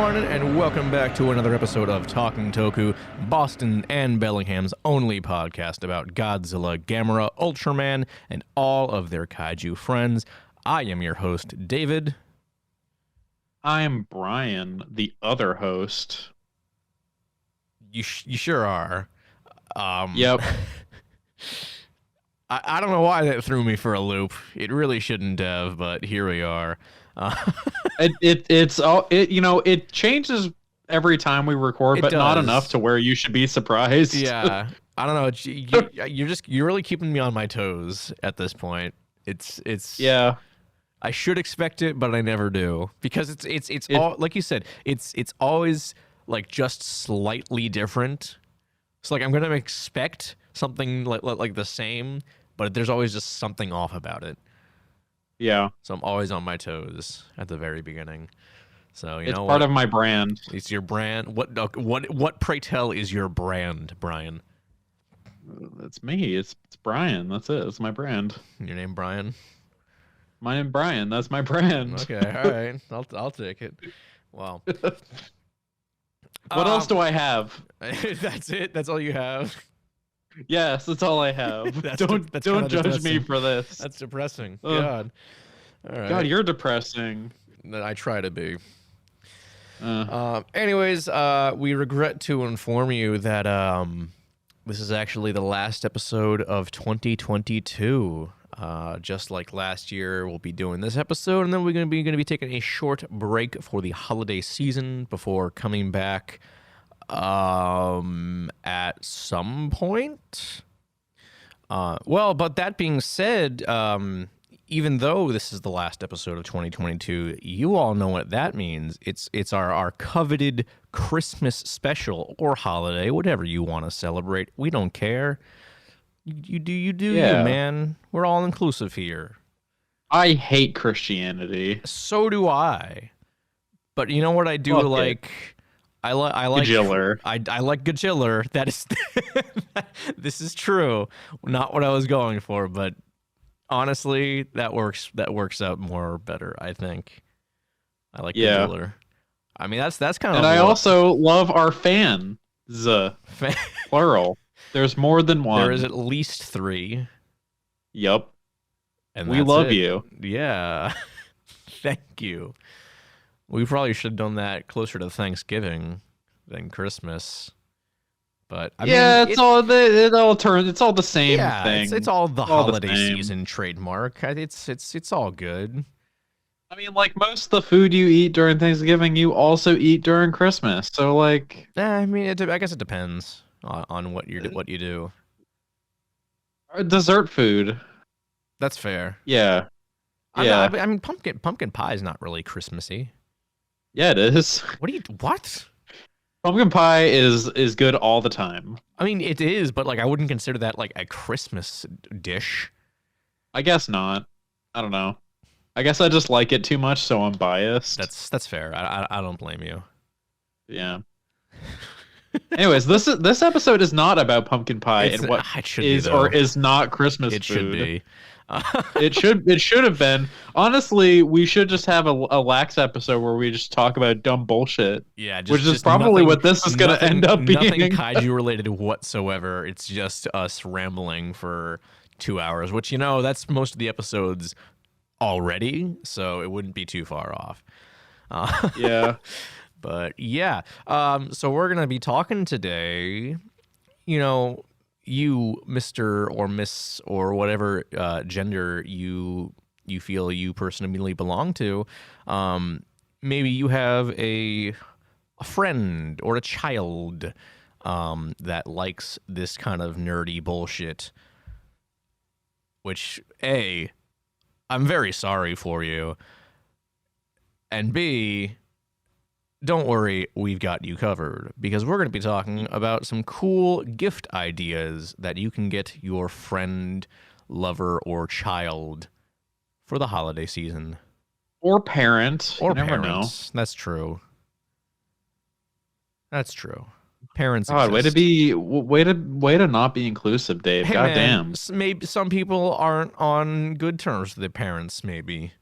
everyone, and welcome back to another episode of Talking Toku, Boston and Bellingham's only podcast about Godzilla, Gamera, Ultraman, and all of their kaiju friends. I am your host, David. I'm Brian, the other host. You sure are. Yep. I don't know why that threw me for a loop. It really shouldn't have, but here we are. It changes every time we record, but not enough to where you should be surprised. Yeah, I don't know. You're really keeping me on my toes at this point. It's yeah. I should expect it, but I never do because it's all like you said. It's always like just slightly different. So like I'm gonna expect something like the same, but there's always just something off about it. Yeah. So I'm always on my toes at the very beginning. So it's part of my brand. It's your brand. What pray tell is your brand, Brian? It's me. It's Brian. That's it. It's my brand. Your name Brian? My name Brian. That's my brand. Okay, all right. I'll take it. Wow. What else do I have? That's it. That's all you have. Yes, that's all I have. Don't judge depressing. me for this. That's depressing. God. All right. God, you're depressing. I try to be. Anyways, we regret to inform you that this is actually the last episode of 2022. Just like last year, we'll be doing this episode, and then we're gonna be taking a short break for the holiday season before coming back at some point. But that being said, even though this is the last episode of 2022, you all know what that means. It's our coveted Christmas special or holiday, whatever you want to celebrate. We don't care. You do you, man. We're all inclusive here. I hate Christianity. So do I. But you know what I do like? I like Godzilla. I like Godzilla. That is this is true. Not what I was going for, but honestly, that works out more better, I think. I like Godzilla. I mean, that's kind of. And I also love our fans. Plural. There's more than one. There is at least 3. Yep. And we love you. Yeah. Thank you. We probably should have done that closer to Thanksgiving than Christmas. But I mean, it all turns. It's all the same thing. It's all the holiday season trademark. It's all good. I mean, like most of the food you eat during Thanksgiving, you also eat during Christmas. So like, I mean, I guess it depends on what you do. Dessert food. That's fair. Yeah. I mean, pumpkin pie is not really Christmassy. Yeah, it is. What? Pumpkin pie is good all the time. I mean, it is, but like I wouldn't consider that like a Christmas dish. I guess not. I don't know. I guess I just like it too much, so I'm biased. That's fair. I don't blame you. Yeah. Anyways, this episode is not about pumpkin pie and what is or is not Christmas food. It should be. It should have been. Honestly, we should just have a lax episode where we just talk about dumb bullshit. Yeah, which is probably what this is going to end up being. Nothing kaiju related whatsoever. It's just us rambling for 2 hours, which that's most of the episodes already, so it wouldn't be too far off. Yeah. But yeah, so we're gonna be talking today. You, Mr. or Miss or whatever gender you feel you personally belong to, maybe you have a friend or a child that likes this kind of nerdy bullshit. Which A, I'm very sorry for you, and B, don't worry, we've got you covered, because we're going to be talking about some cool gift ideas that you can get your friend, lover, or child for the holiday season. Or parent. Or you never parents. Know. That's true. That's true. Parents God, exist. way to not be inclusive, Dave. Hey, goddamn. Maybe some people aren't on good terms with their parents, maybe.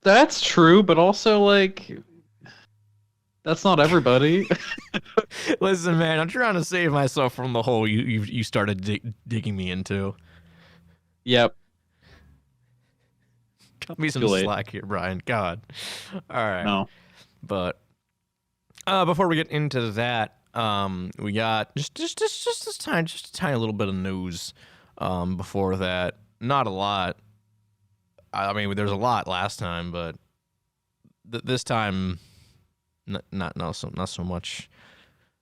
That's true, but also like That's not everybody. Listen, man, I'm trying to save myself from the hole you started digging me into. Yep. Cut me some slack here, Brian. God. All right. No. But before we get into that, we got just a tiny little bit of news. Before that, not a lot. I mean, there's a lot last time, but this time, not so much.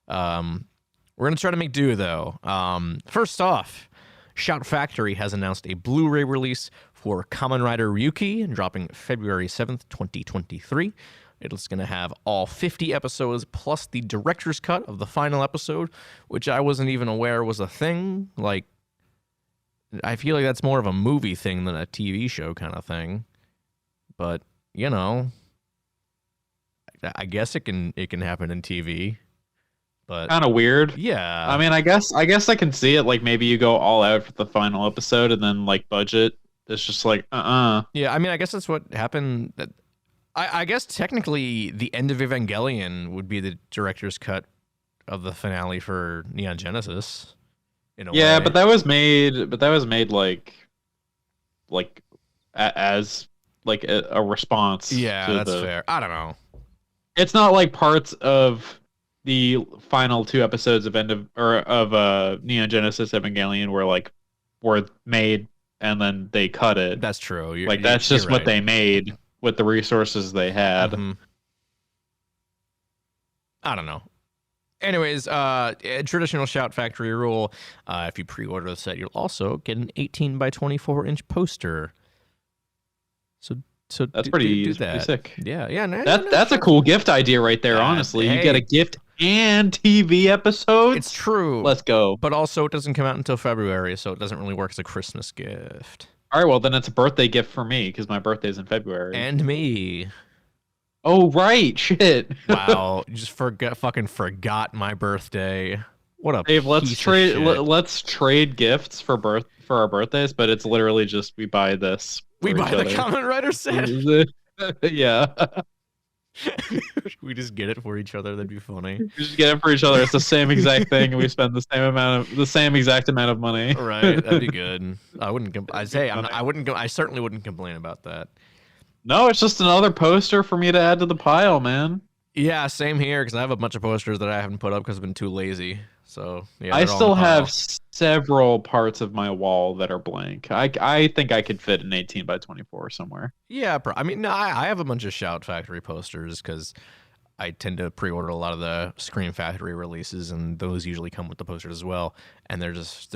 We're gonna try to make do though. First off, Shout Factory has announced a Blu-ray release for Kamen Rider Ryuki, dropping February 7th, 2023. It's going to have all 50 episodes plus the director's cut of the final episode, which I wasn't even aware was a thing. Like, I feel like that's more of a movie thing than a TV show kind of thing. But, you know, I guess it can happen in TV. But kind of weird. Yeah. I mean, I guess I can see it. Like, maybe you go all out for the final episode and then, like, budget. It's just like, Yeah, I mean, I guess that's what happened. I guess technically the end of Evangelion would be the director's cut of the finale for Neon Genesis. In a way. But that was made like as like a response. Yeah, that's fair. I don't know. It's not like parts of the final 2 episodes of Neon Genesis Evangelion were made and then they cut it. That's true. That's just what they made with the resources they had. Mm-hmm. I don't know. Anyways, traditional Shout Factory rule. If you pre-order the set, you'll also get an 18 by 24 inch poster. So that's pretty sick. Yeah. That's a cool gift idea right there. Honestly, you get a gift and TV episodes. It's true. Let's go. But also, it doesn't come out until February, so it doesn't really work as a Christmas gift. All right, well then it's a birthday gift for me because my birthday's in February. And me. Oh right, shit. Wow, you just fucking forgot my birthday. What a Dave, let's trade gifts for our birthdays, but it's literally just we buy this. We buy the Kamen Rider set. Yeah. We just get it for each other. That'd be funny. We just get it for each other. It's the same exact thing, and we spend the same exact amount of money. Right, that'd be good. I wouldn't. I certainly wouldn't complain about that. No, it's just another poster for me to add to the pile, man. Yeah, same here, because I have a bunch of posters that I haven't put up because I've been too lazy. So yeah, I still have several parts of my wall that are blank. I think I could fit an 18 by 24 somewhere. Yeah, I mean, no, I have a bunch of Shout Factory posters because I tend to pre-order a lot of the Scream Factory releases, and those usually come with the posters as well. And they're just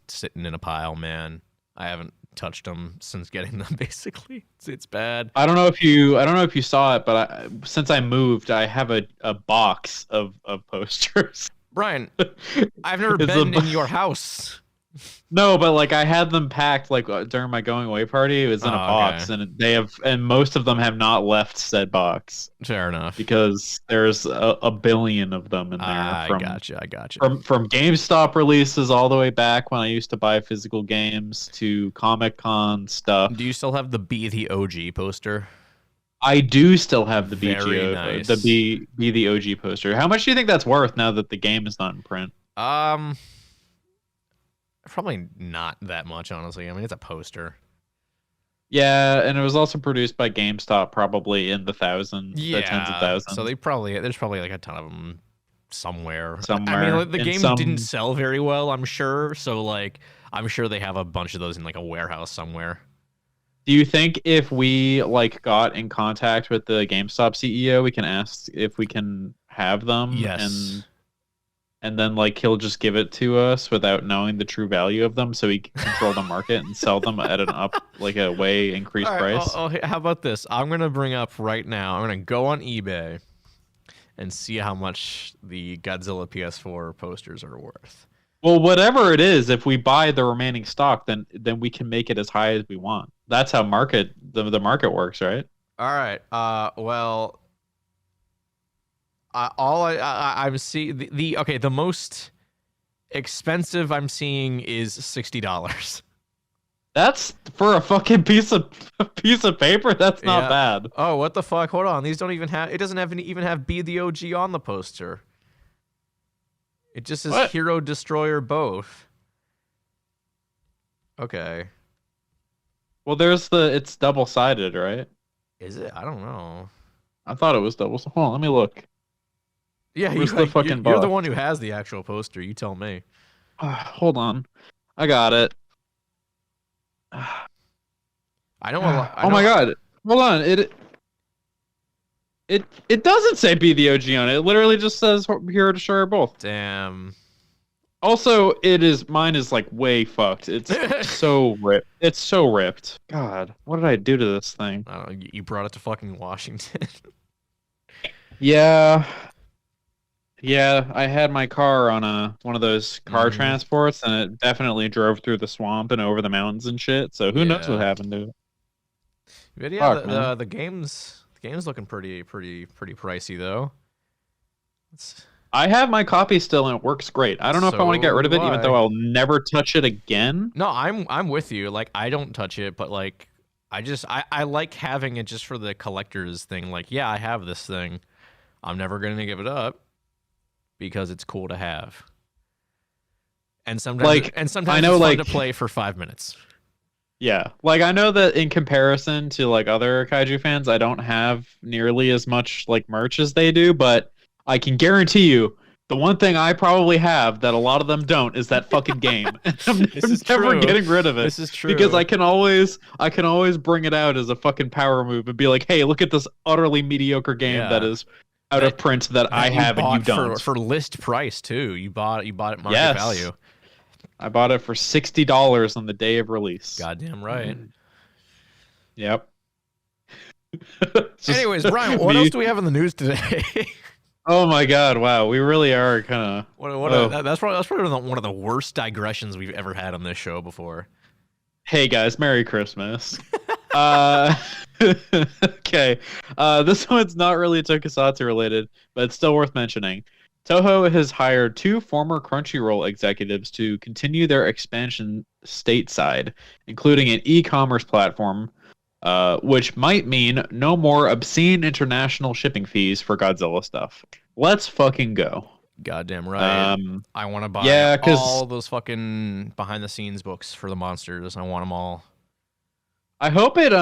sitting in a pile, man. I haven't touched them since getting them. Basically, it's bad. I don't know if you saw it, but since I moved, I have a box of posters. Brian, I've never been in your house. No, but like I had them packed like during my going away party. It was in a box, okay. and most of them have not left said box. Fair enough, because there's a billion of them in there. I gotcha. From GameStop releases all the way back when I used to buy physical games to Comic-Con stuff. Do you still have the Be the OG poster? I do still have the BGO, nice. the Be the OG poster. How much do you think that's worth now that the game is not in print? Probably not that much, honestly. I mean, it's a poster. Yeah, and it was also produced by GameStop, probably in the thousands, the tens of thousands. So there's probably like a ton of them somewhere. I mean, the game didn't sell very well, I'm sure. So like, I'm sure they have a bunch of those in like a warehouse somewhere. Do you think if we like got in contact with the GameStop CEO, we can ask if we can have them? Yes. And then like he'll just give it to us without knowing the true value of them, so he can control the market and sell them at a way increased price. How about this? I'm gonna bring up right now. I'm gonna go on eBay and see how much the Godzilla PS4 posters are worth. Well, whatever it is, if we buy the remaining stock, then we can make it as high as we want. That's how the market works, right? All right. Well, I'm seeing the most expensive I'm seeing is $60. That's for a fucking piece of paper. That's not Yeah. bad. Oh, what the fuck? Hold on. These don't even have. It doesn't have even have "Be the OG" on the poster. It just says What? "Hero Destroyer" both. Okay. Well, it's double sided, right? Is it? I don't know. I thought it was double. Hold on, let me look. Yeah, Where's the fucking you're the box? one who has the actual poster. You tell me. Hold on, I got it. I know a lot. Oh my god, hold on. It doesn't say "Be the OG" on it. It literally just says "Hero Destroyer" both. Damn. Also, mine is like way fucked. It's so ripped. It's so ripped. God, what did I do to this thing? I don't know. You brought it to fucking Washington. Yeah. Yeah, I had my car on one of those car transports, and it definitely drove through the swamp and over the mountains and shit. So who knows what happened to it? But yeah, Fuck, the game's looking pretty pricey though. I have my copy still, and it works great. I don't know if I want to get rid of it, even though I'll never touch it again. No, I'm with you. Like, I don't touch it, but like, I like having it just for the collector's thing. Like, yeah, I have this thing. I'm never gonna give it up because it's cool to have. And sometimes, I know, it's fun to play for 5 minutes. Yeah, like I know that in comparison to like other kaiju fans, I don't have nearly as much like merch as they do, but I can guarantee you the one thing I probably have that a lot of them don't is that fucking game. I'm never getting rid of it. This is true. Because I can always bring it out as a fucking power move and be like, hey, look at this utterly mediocre game that is out of print that I have and you don't. For list price too. You bought it market value. I bought it for $60 on the day of release. Goddamn right. Yep. Anyways, Brian, what else do we have in the news today? Oh my god! Wow, we really are kind of. That's probably one of the worst digressions we've ever had on this show before. Hey guys, Merry Christmas. Okay, this one's not really tokusatsu related, but it's still worth mentioning. Toho has hired 2 former Crunchyroll executives to continue their expansion stateside, including an e-commerce platform, which might mean no more obscene international shipping fees for Godzilla stuff. Let's fucking go. Goddamn right. I want to buy all those fucking behind-the-scenes books for the monsters. I want them all. I hope it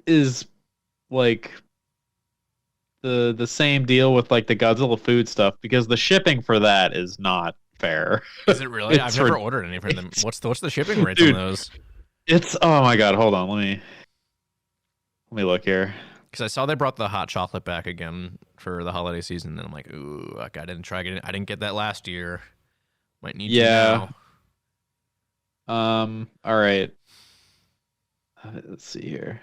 is like the same deal with like the Godzilla food stuff, because the shipping for that is not fair. Is it really? I've never ordered any from them. What's the shipping rates on those? It's oh my god, hold on, let me look here. Because I saw they brought the hot chocolate back again for the holiday season, and I'm like, ooh, like, I didn't try it. I didn't get that last year. Might need to now. All right. Let's see here.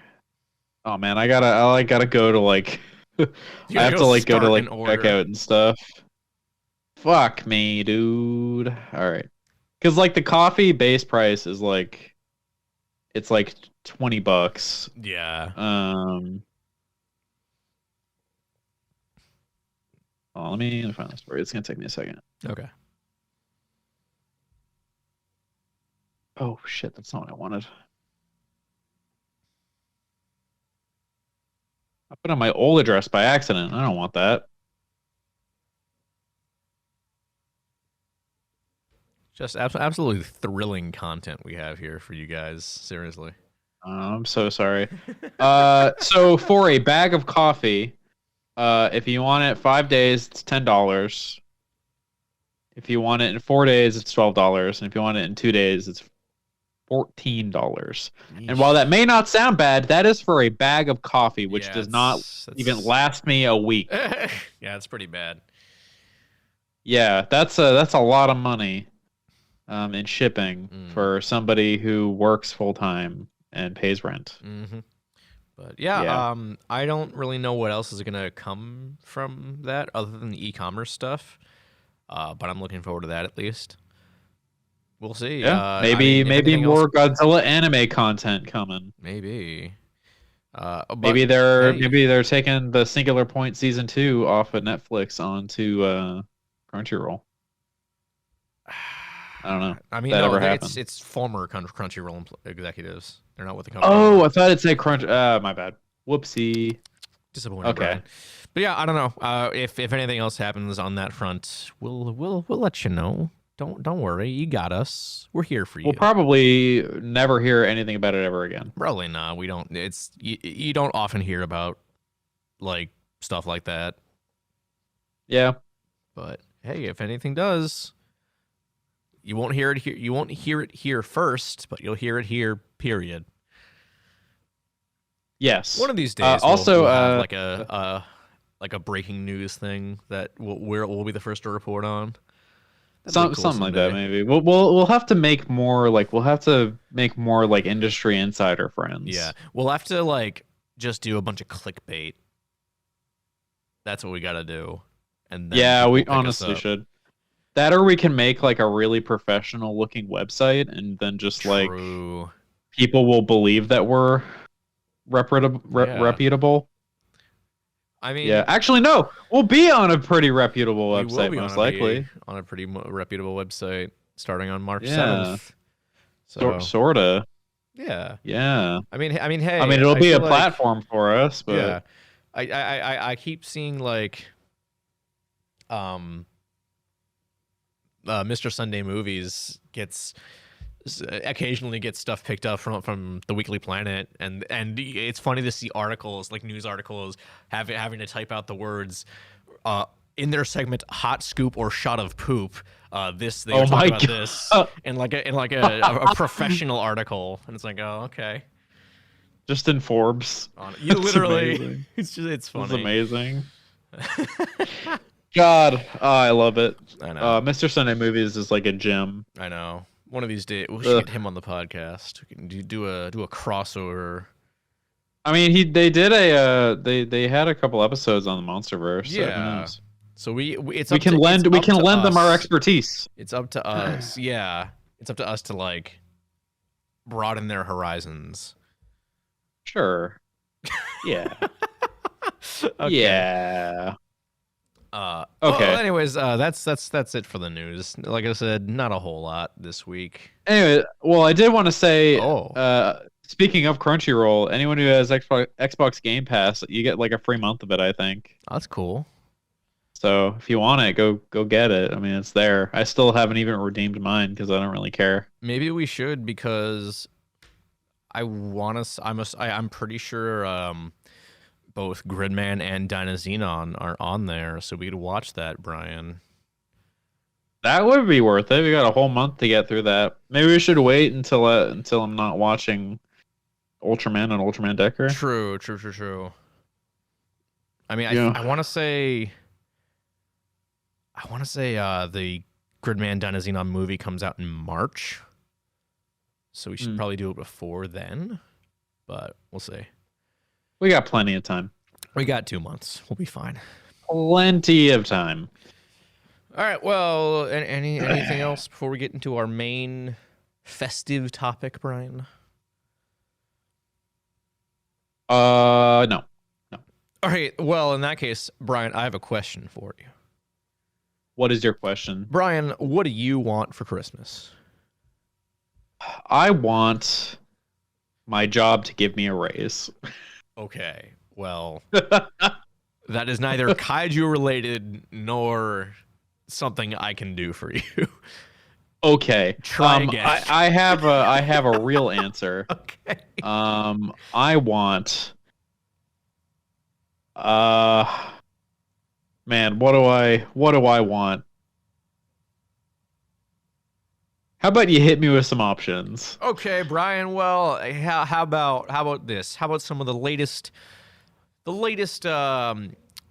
Oh man, I gotta go to like I have to like go to like checkout and stuff. Fuck me, dude. All right, because like the coffee base price is like, it's like $20. Yeah. Oh, let me find the story. It's gonna take me a second. Okay. Oh shit, that's not what I wanted. I put in my old address by accident. I don't want that. Just absolutely thrilling content we have here for you guys. Seriously. I'm so sorry. So for a bag of coffee, if you want it 5 days, it's $10. If you want it in 4 days, it's $12. And if you want it in 2 days, it's $14. Yeesh. And while that may not sound bad, that is for a bag of coffee, which does not even last me a week. Yeah, it's pretty bad. Yeah, that's a lot of money in shipping for somebody who works full time and pays rent. Mm-hmm. But yeah, I don't really know what else is gonna come from that other than the e-commerce stuff. But I'm looking forward to that at least. We'll see. Yeah, maybe more Godzilla anime content coming. Maybe. Maybe they're taking the Singular Point season 2 off of Netflix onto Crunchyroll. I don't know. I mean, That no, ever happened? it's former Crunchyroll executives. They're not with the company Oh, anymore. I thought it said Crunch. My bad. Whoopsie. Disappointing, Okay. Brian. But yeah, I don't know. If anything else happens on that front, we'll let you know. Don't worry, you got us. We're here for you. We'll probably never hear anything about it ever again. Probably not. We don't. It's you don't often hear about like stuff like that. Yeah. But hey, if anything does, you won't hear it here. You won't hear it here first, but you'll hear it here. Period. Yes. One of these days, also, we'll have like a breaking news thing that we'll be the first to report on. That'd be cool something like someday. that maybe. We'll have to make more like industry insider friends. Yeah, we'll have to like just do a bunch of clickbait. That's what we got to do. And then Yeah, people we pick us honestly up. should. That or we can make like a really professional looking website and then just like True. people will believe that we're Yeah. reputable. I mean, Yeah, actually no. We'll be on a pretty reputable we will website be most likely. on a pretty reputable website starting on March Yeah. 7th. So Sorta. yeah. Yeah. I mean, hey. I mean, it'll be a feel like- platform for us, but Yeah. I keep seeing like Mr. Sunday Movies occasionally gets stuff picked up from the Weekly Planet, and it's funny to see articles like news articles having to type out the words in their segment "hot scoop" or "shot of poop." They Oh were talking my about God. this in a professional article, and it's like, oh, okay. just in Forbes. You That's literally, amazing. it's It's funny. amazing. God, I love it. I know. Mr. Sunday Movies is like a gem. I know. One of these days, we should get him on the podcast. We can do a crossover. I mean, they did they had a couple episodes on the MonsterVerse. So who Yeah. knows? So we We can lend them our expertise. It's up to us. Yeah, it's up to us to like broaden their horizons. Sure. Yeah. Okay. Yeah. Okay. Okay. Well, anyways, that's it for the news. Like I said, not a whole lot this week. Anyway, well, I did want to say, Oh. speaking of Crunchyroll, anyone who has Xbox Game Pass, you get like a free month of it, I think. That's cool. So if you want it, go get it. I mean, it's there. I still haven't even redeemed mine because I don't really care. Maybe we should because I'm pretty sure both Gridman and Dynazenon are on there, so we could watch that, Brian. That would be worth it. We got a whole month to get through that. Maybe we should wait until I'm not watching Ultraman and Ultraman Decker. True. I mean, Yeah. I want to say the Gridman Dynazenon movie comes out in March, so we should probably do it before then, but we'll see. We got plenty of time. We got 2 months. We'll be fine. Plenty of time. All right. Well, anything else before we get into our main festive topic, Brian? No. All right. Well, in that case, Brian, I have a question for you. What is your question? Brian, what do you want for Christmas? I want my job to give me a raise. Okay. Well, that is neither kaiju related nor something I can do for you. Okay. Try again. I have a real answer. Okay. I want man, what do I want? How about you hit me with some options? Okay, Brian. Well, how about this? How about some of the latest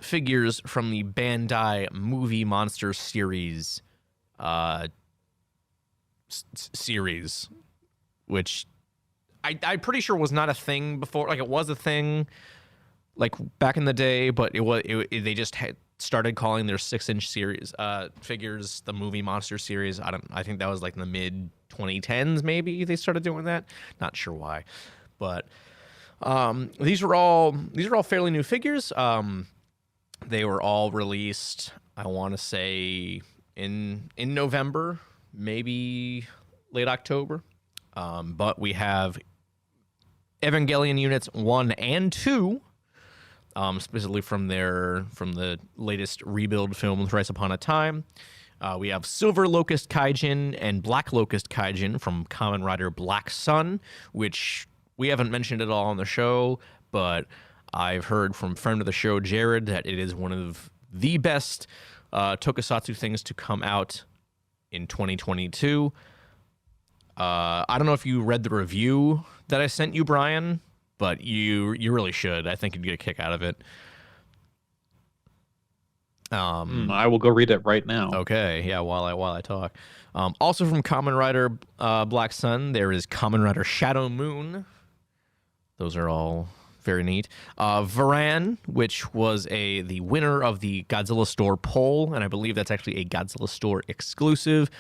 figures from the Bandai Movie Monster series, series, which I'm pretty sure was not a thing before. Like it was a thing, like back in the day, but they just started calling their 6-inch series figures the Movie Monster series. I think that was like in the mid 2010s maybe they started doing that. Not sure why, but these are all fairly new figures. They were all released, I want to say in November, maybe late October. But we have Evangelion units 1 and 2, specifically from the latest rebuild film Thrice Upon a Time. We have Silver Locust Kaijin and Black Locust Kaijin from Kamen Rider Black Sun, which we haven't mentioned at all on the show, but I've heard from friend of the show Jared that it is one of the best tokusatsu things to come out in 2022. I don't know if you read the review that I sent you, Brian, but you really should. I think you'd get a kick out of it. I will go read it right now. Okay, yeah, while I talk. Also from Kamen Rider Black Sun, there is Kamen Rider Shadow Moon. Those are all very neat. Varan, which was the winner of the Godzilla Store poll, and I believe that's actually a Godzilla Store exclusive.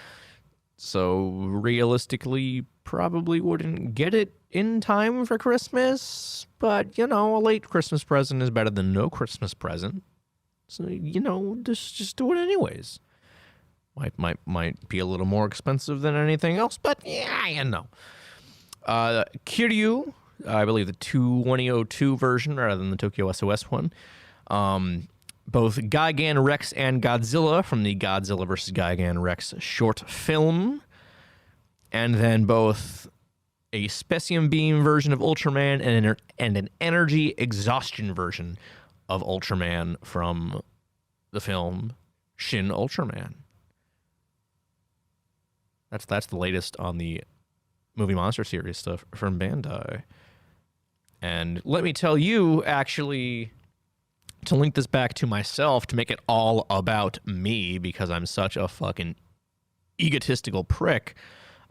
So realistically, probably wouldn't get it in time for Christmas. But, a late Christmas present is better than no Christmas present. So, just do it anyways. Might be a little more expensive than anything else, but yeah. Kiryu, I believe the 2102 version rather than the Tokyo SOS one. Both Gigan Rex and Godzilla from the Godzilla vs. Gigan Rex short film. And then both a Specium Beam version of Ultraman and an Energy Exhaustion version of Ultraman from the film Shin Ultraman. That's the latest on the Movie Monster series stuff from Bandai. And let me tell you, actually, to link this back to myself, to make it all about me, because I'm such a fucking egotistical prick.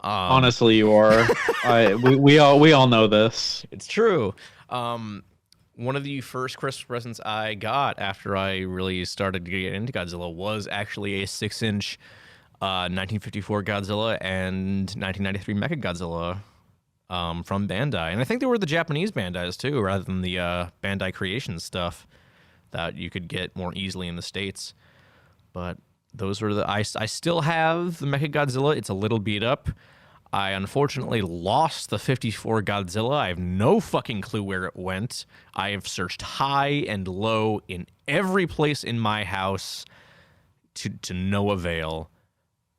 Honestly, you are. We all know this. It's true. One of the first Christmas presents I got after I really started to get into Godzilla was actually a 6-inch 1954 Godzilla and 1993 Mechagodzilla from Bandai. And I think they were the Japanese Bandais too, rather than the Bandai Creations stuff that you could get more easily in the States. But those were I still have the Mechagodzilla. It's a little beat up. I unfortunately lost the 54 Godzilla. I have no fucking clue where it went. I have searched high and low in every place in my house to no avail.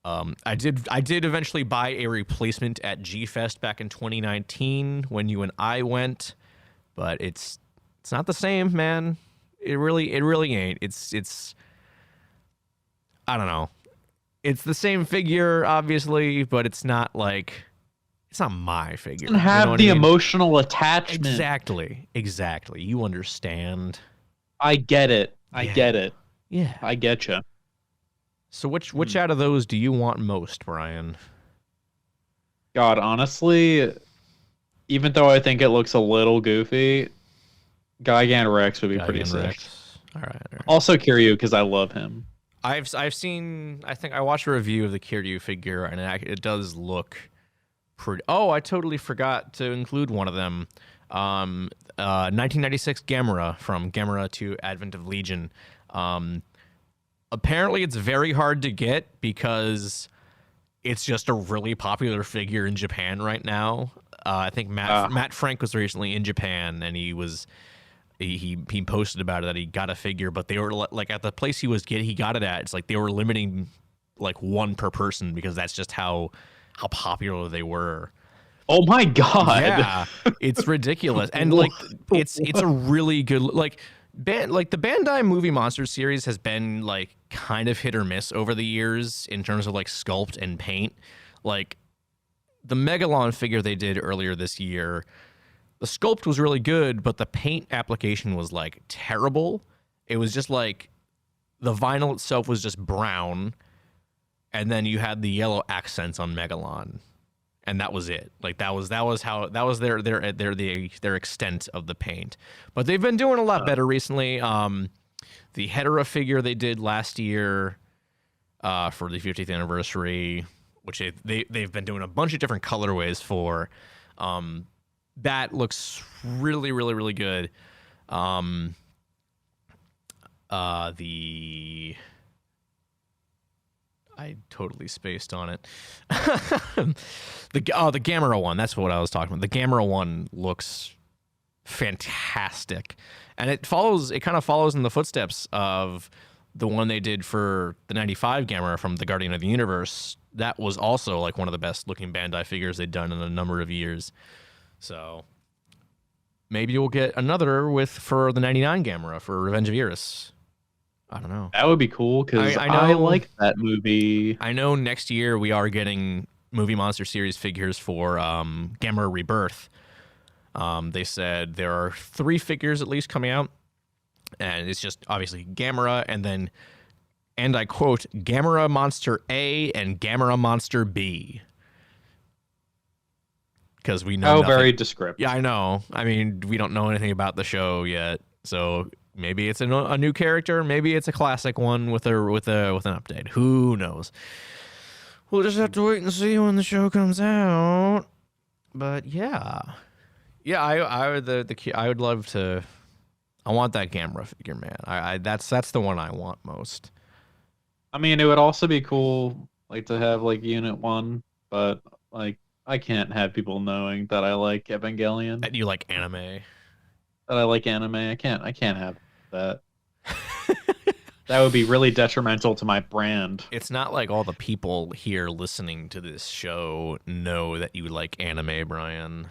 I did eventually buy a replacement at G-Fest back in 2019 when you and I went, but it's not the same, man. It really ain't. It's I don't know. It's the same figure, obviously, but it's not my figure. It doesn't have the emotional attachment. Exactly. You understand. I get it. I get it. Yeah. I get you. So which out of those do you want most, Brian? God, honestly, even though I think it looks a little goofy, Gigan Rex would be pretty sick. All right. Also Kiryu, because I love him. I've seen. I think I watched a review of the Kiryu figure, and it does look pretty. Oh, I totally forgot to include one of them. 1996 Gamera from Gamera to Advent of Legion. Apparently, it's very hard to get because it's just a really popular figure in Japan right now. I think Matt Frank was recently in Japan, and he posted about it that he got a figure, but they were like at the place he got it at. It's like they were limiting like one per person because that's just how popular they were. Oh my god! Yeah, it's ridiculous, and like it's a really good the Bandai Movie Monster series has been like kind of hit or miss over the years in terms of like sculpt and paint. Like the Megalon figure they did earlier this year, the sculpt was really good, but the paint application was like terrible. It was just like the vinyl itself was just brown, and then you had the yellow accents on Megalon, and that was it. Like that was their extent of the paint. But they've been doing a lot better recently. The Hedera figure they did last year for the 50th anniversary, which they've been doing a bunch of different colorways for. That looks really, really, really good. I totally spaced on it. The Gamera one. That's what I was talking about. The Gamera one looks fantastic, and it kind of follows in the footsteps of the one they did for the 95 Gamera from the Guardian of the Universe. That was also like one of the best looking Bandai figures they'd done in a number of years. So maybe we'll get another for the 99 Gamera for Revenge of Eurus. I don't know. That would be cool because I I know- like that movie. I know next year we are getting Movie Monster Series figures for Gamera Rebirth. They said there are 3 figures at least coming out, and it's just obviously Gamera and then, and I quote, Gamera Monster A and Gamera Monster B. Because we know Oh, nothing. very descriptive. Yeah, I know. I mean, we don't know anything about the show yet, so maybe it's a new character, maybe it's a classic one with an update. Who knows? We'll just have to wait and see when the show comes out. But yeah, I would love to. I want that Gamera figure, man. That's the one I want most. I mean, it would also be cool, like, to have like Unit 1, but like I can't have people knowing that I like Evangelion, That you like anime. that I like anime. I can't have that. That would be really detrimental to my brand. It's not like all the people here listening to this show know that you like anime, Brian.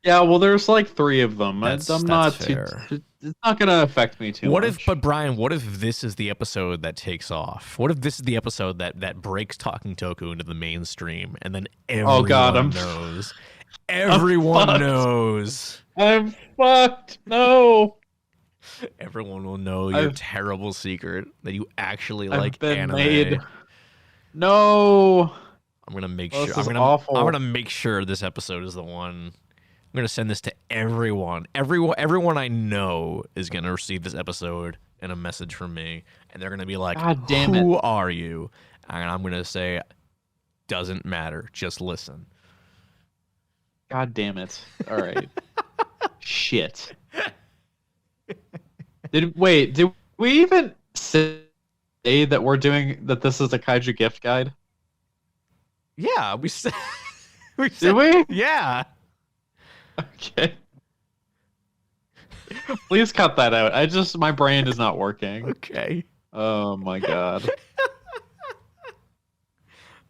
Yeah, well, there's like 3 of them. That's not fair. it's not gonna affect me too much. But Brian, what if this is the episode that takes off? What if this is the episode that breaks Talking Toku into the mainstream, and then everyone knows? Everyone fucked. knows. I'm fucked. No. Everyone will know your terrible secret that you actually I've like been anime. made. No. I'm gonna make Oh, sure. this is I'm awful. gonna make sure this episode is the one. I'm gonna send this to everyone. Everyone I know is gonna receive this episode and a message from me, and they're gonna be like, God damn "Who are you?" And I'm gonna say, "Doesn't matter. Just listen." God damn it. All right. Shit. Did we even say that this is a kaiju gift guide? Yeah, we said. Did we? Yeah. Okay. Please cut that out. My brain is not working. Okay. Oh my god.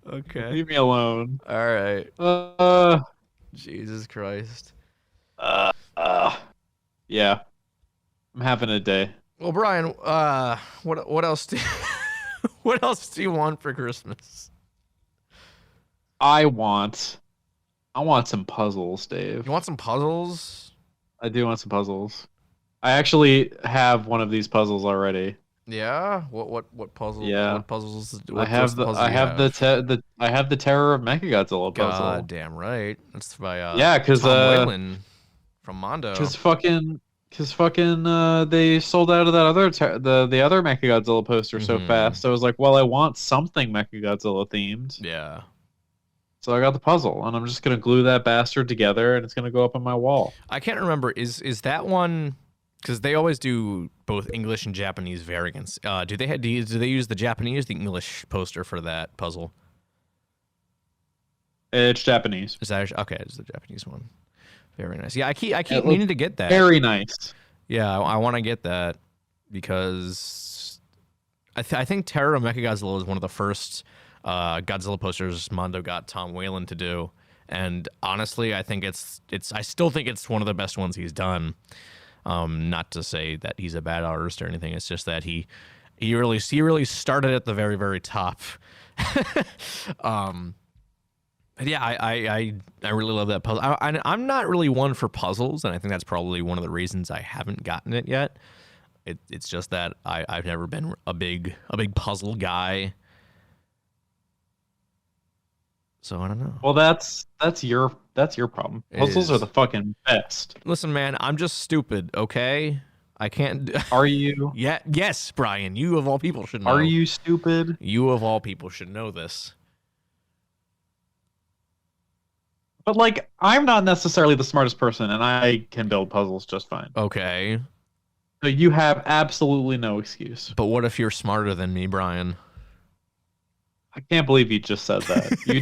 Okay. Leave me alone. All right. Uh, Jesus Christ. yeah. I'm having a day. Well, Brian, what else do what else do you want for Christmas? I want some puzzles, Dave. You want some puzzles? I do want some puzzles. I actually have one of these puzzles already. Yeah. What puzzle? Yeah. What puzzles? I have the Terror of Mechagodzilla puzzle. God damn right. That's by Yeah, because Tom Whalen from Mondo. Because fucking they sold out of that other the other Mechagodzilla poster so fast. So I was like, well, I want something Mechagodzilla themed. Yeah. So I got the puzzle, and I'm just gonna glue that bastard together, and it's gonna go up on my wall. I can't remember. Is that one? Because they always do both English and Japanese variants. Do they use the Japanese, the English poster for that puzzle? It's Japanese. Is that okay? It's the Japanese one. Very nice. Yeah, I keep It meaning to get that. Very nice. Yeah, I want to get that because I think Terror of Mechagodzilla is one of the first Godzilla posters Mondo got Tom Whalen to do, and honestly, I think I still think it's one of the best ones he's done. Not to say that he's a bad artist or anything. It's just that he really started at the very, very top. But yeah, I really love that puzzle. I'm not really one for puzzles, and I think that's probably one of the reasons I haven't gotten it yet. It's just that I've never been a big puzzle guy. So I don't know. Well, that's your problem. Puzzles are the fucking best. Listen, man, I'm just stupid. Okay, I can't. Are you? Yeah. Yes, Brian. You of all people should know. Are you stupid? You of all people should know this. But like, I'm not necessarily the smartest person, and I can build puzzles just fine. Okay. So you have absolutely no excuse. But what if you're smarter than me, Brian? I can't believe you just said that. You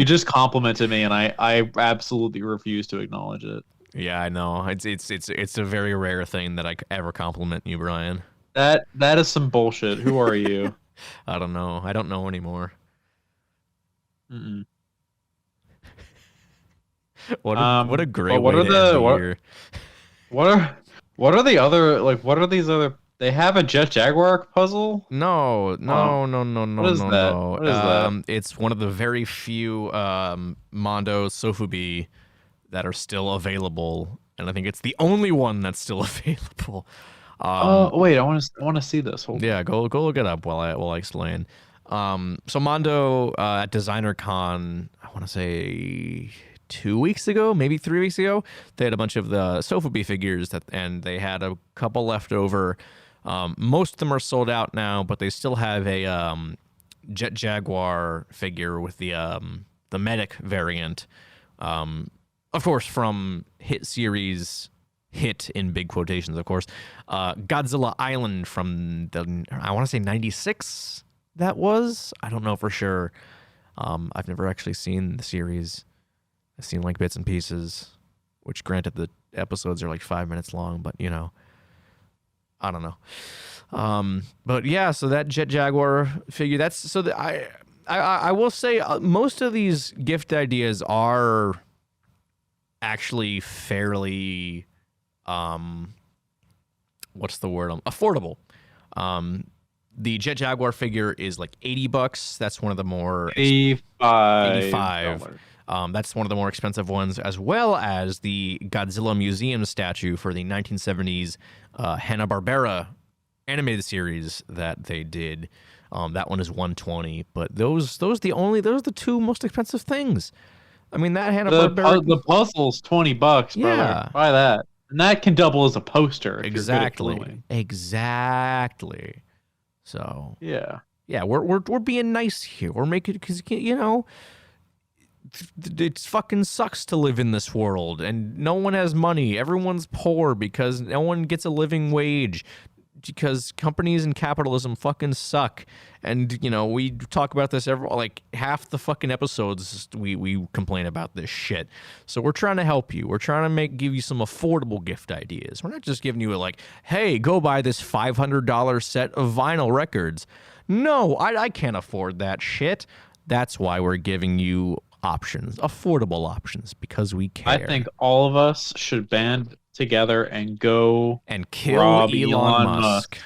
just complimented me, and I absolutely refuse to acknowledge it. Yeah, I know. It's a very rare thing that I ever compliment you, Brian. That is some bullshit. Who are you? I don't know. I don't know anymore. Mm-mm. What a great But what way are to end the the year. what are what are the other like what are these other? They have a Jet Jaguar puzzle. No, Oh, no, no, no, what no, is no, that? no. What is that? It's one of the very few Mondo Sofubi that are still available, and I think it's the only one that's still available. Oh wait, I want to see this. Hold on. Yeah, go look it up while I explain. So Mondo at Designer Con, I want to say 2 weeks ago, maybe 3 weeks ago, they had a bunch of the Sofubi figures and they had a couple left over. Most of them are sold out now, but they still have a Jet Jaguar figure with the medic variant. Of course, from hit series, hit in big quotations, of course, Godzilla Island from I want to say 96. That was, I don't know for sure. I've never actually seen the series. I've seen like bits and pieces, which granted the episodes are like 5 minutes long, but you know, I don't know. But yeah, so that Jet Jaguar figure, that's so that I will say most of these gift ideas are actually fairly what's the word? Affordable. The Jet Jaguar figure is like $80. That's one of the more 85. That's one of the more expensive ones, as well as the Godzilla Museum statue for the 1970s Hanna-Barbera animated series that they did. That one is $120. But those are the two most expensive things. I mean, that Hanna-Barbera. The puzzle's $20, brother. Yeah. Buy that, and that can double as a poster. If Exactly. You're good at gluing. Exactly. So Yeah. yeah, we're being nice here. We're making, because you know, it fucking sucks to live in this world, and no one has money. Everyone's poor because no one gets a living wage, because companies and capitalism fucking suck. And you know, we talk about this like half the fucking episodes we complain about this shit. So we're trying to help you. We're trying to give you some affordable gift ideas. We're not just giving you like, hey, go buy this $500 set of vinyl records. No, I can't afford that shit. That's why we're giving you options, affordable options, because we care. I think all of us should band together and go and kill rob Elon Musk.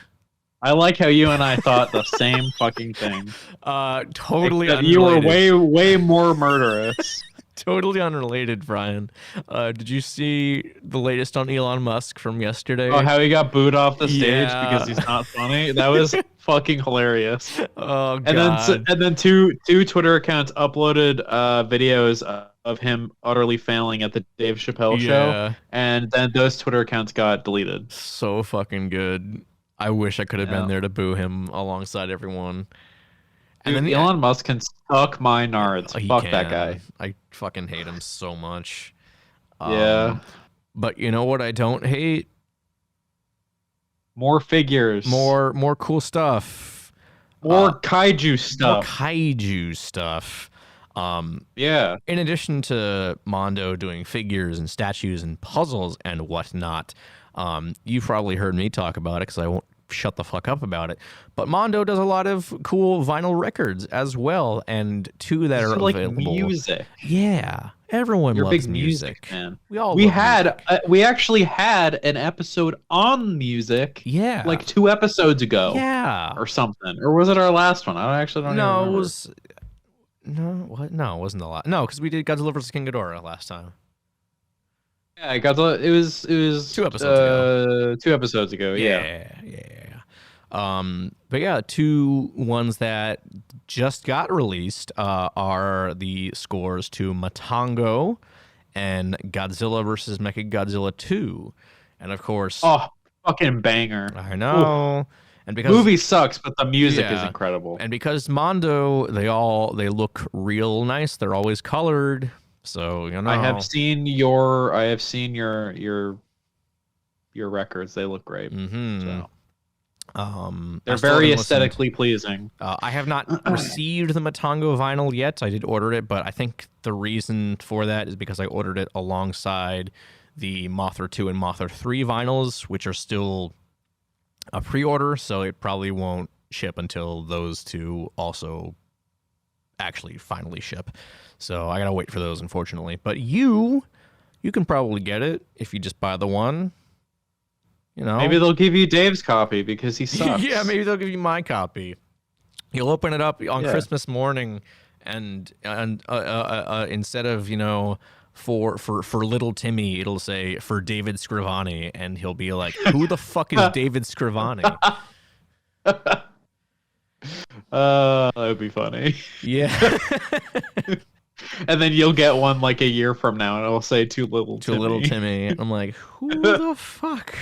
I like how you and I thought the same fucking thing. Totally Except unrelated. you were way more murderous. Totally unrelated, Brian. Did you see the latest on Elon Musk from yesterday? Oh, how he got booed off the stage Yeah. because he's not funny? That was fucking hilarious. Oh, God. And then two Twitter accounts uploaded videos of him utterly failing at the Dave Chappelle show, and then those Twitter accounts got deleted. So fucking good. I wish I could have been there to boo him alongside everyone. And Dude, then Elon Musk can suck my nards. Fuck that guy. I fucking hate him so much. Yeah. But you know what I don't hate? More figures. More cool stuff. More kaiju stuff. More kaiju stuff. Yeah. In addition to Mondo doing figures and statues and puzzles and whatnot, you've probably heard me talk about it because I won't shut the fuck up about it. But Mondo does a lot of cool vinyl records as well, and two that are like available. Music. Yeah, everyone You're loves big music man. We We actually had an episode on music. Yeah, like 2 episodes ago. Yeah, or something. Or was it our last one? I don't even remember. It was. No, what? No, it wasn't a lot. No, because we did Godzilla vs. King Ghidorah last time. Yeah, Godzilla. It was 2 episodes ago. 2 episodes ago. Yeah. But yeah, 2 ones that just got released are the scores to Matango and Godzilla vs. Mechagodzilla 2, and of course, fucking banger. I know. Ooh. And because movie sucks, but the music is incredible. And because Mondo, they look real nice. They're always colored. So, you know. I have seen your records. They look great. Mm-hmm. So. They're I still very haven't listened. aesthetically pleasing. I have not received the Matango vinyl yet. I did order it, but I think the reason for that is because I ordered it alongside the Mothra 2 and Mothra 3 vinyls, which are still a pre-order, so it probably won't ship until those two also actually finally ship. So I gotta wait for those, unfortunately. But you can probably get it if you just buy the one. You know, Maybe they'll give you Dave's copy because he sucks. yeah, maybe they'll give you my copy. You'll open it up on Yeah. Christmas morning, and instead of for little Timmy, it'll say for David Scrivani, and he'll be like, "Who the fuck is David Scrivani?" That would be funny. Yeah, And then you'll get one like a year from now, and it'll say "Too little to Timmy." little Timmy. I'm like, who the fuck?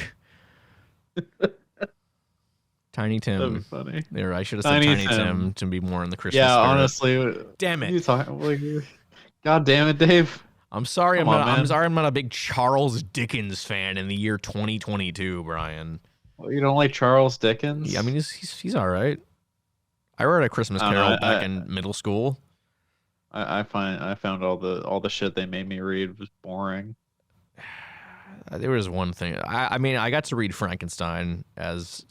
Tiny That'd be Tim. funny. There, I should have said Tiny Tim to be more in the Christmas spirit. Honestly. Damn What are you it! talking, like, God damn it, Dave. I'm sorry. Come on, I'm man. sorry. I'm not a big Charles Dickens fan in the year 2022, Brian. Well, you don't like Charles Dickens? Yeah, I mean he's all right. I read A Christmas I don't Carol know, back in middle school. I found all the shit they made me read was boring. There was one thing. I mean, I got to read Frankenstein as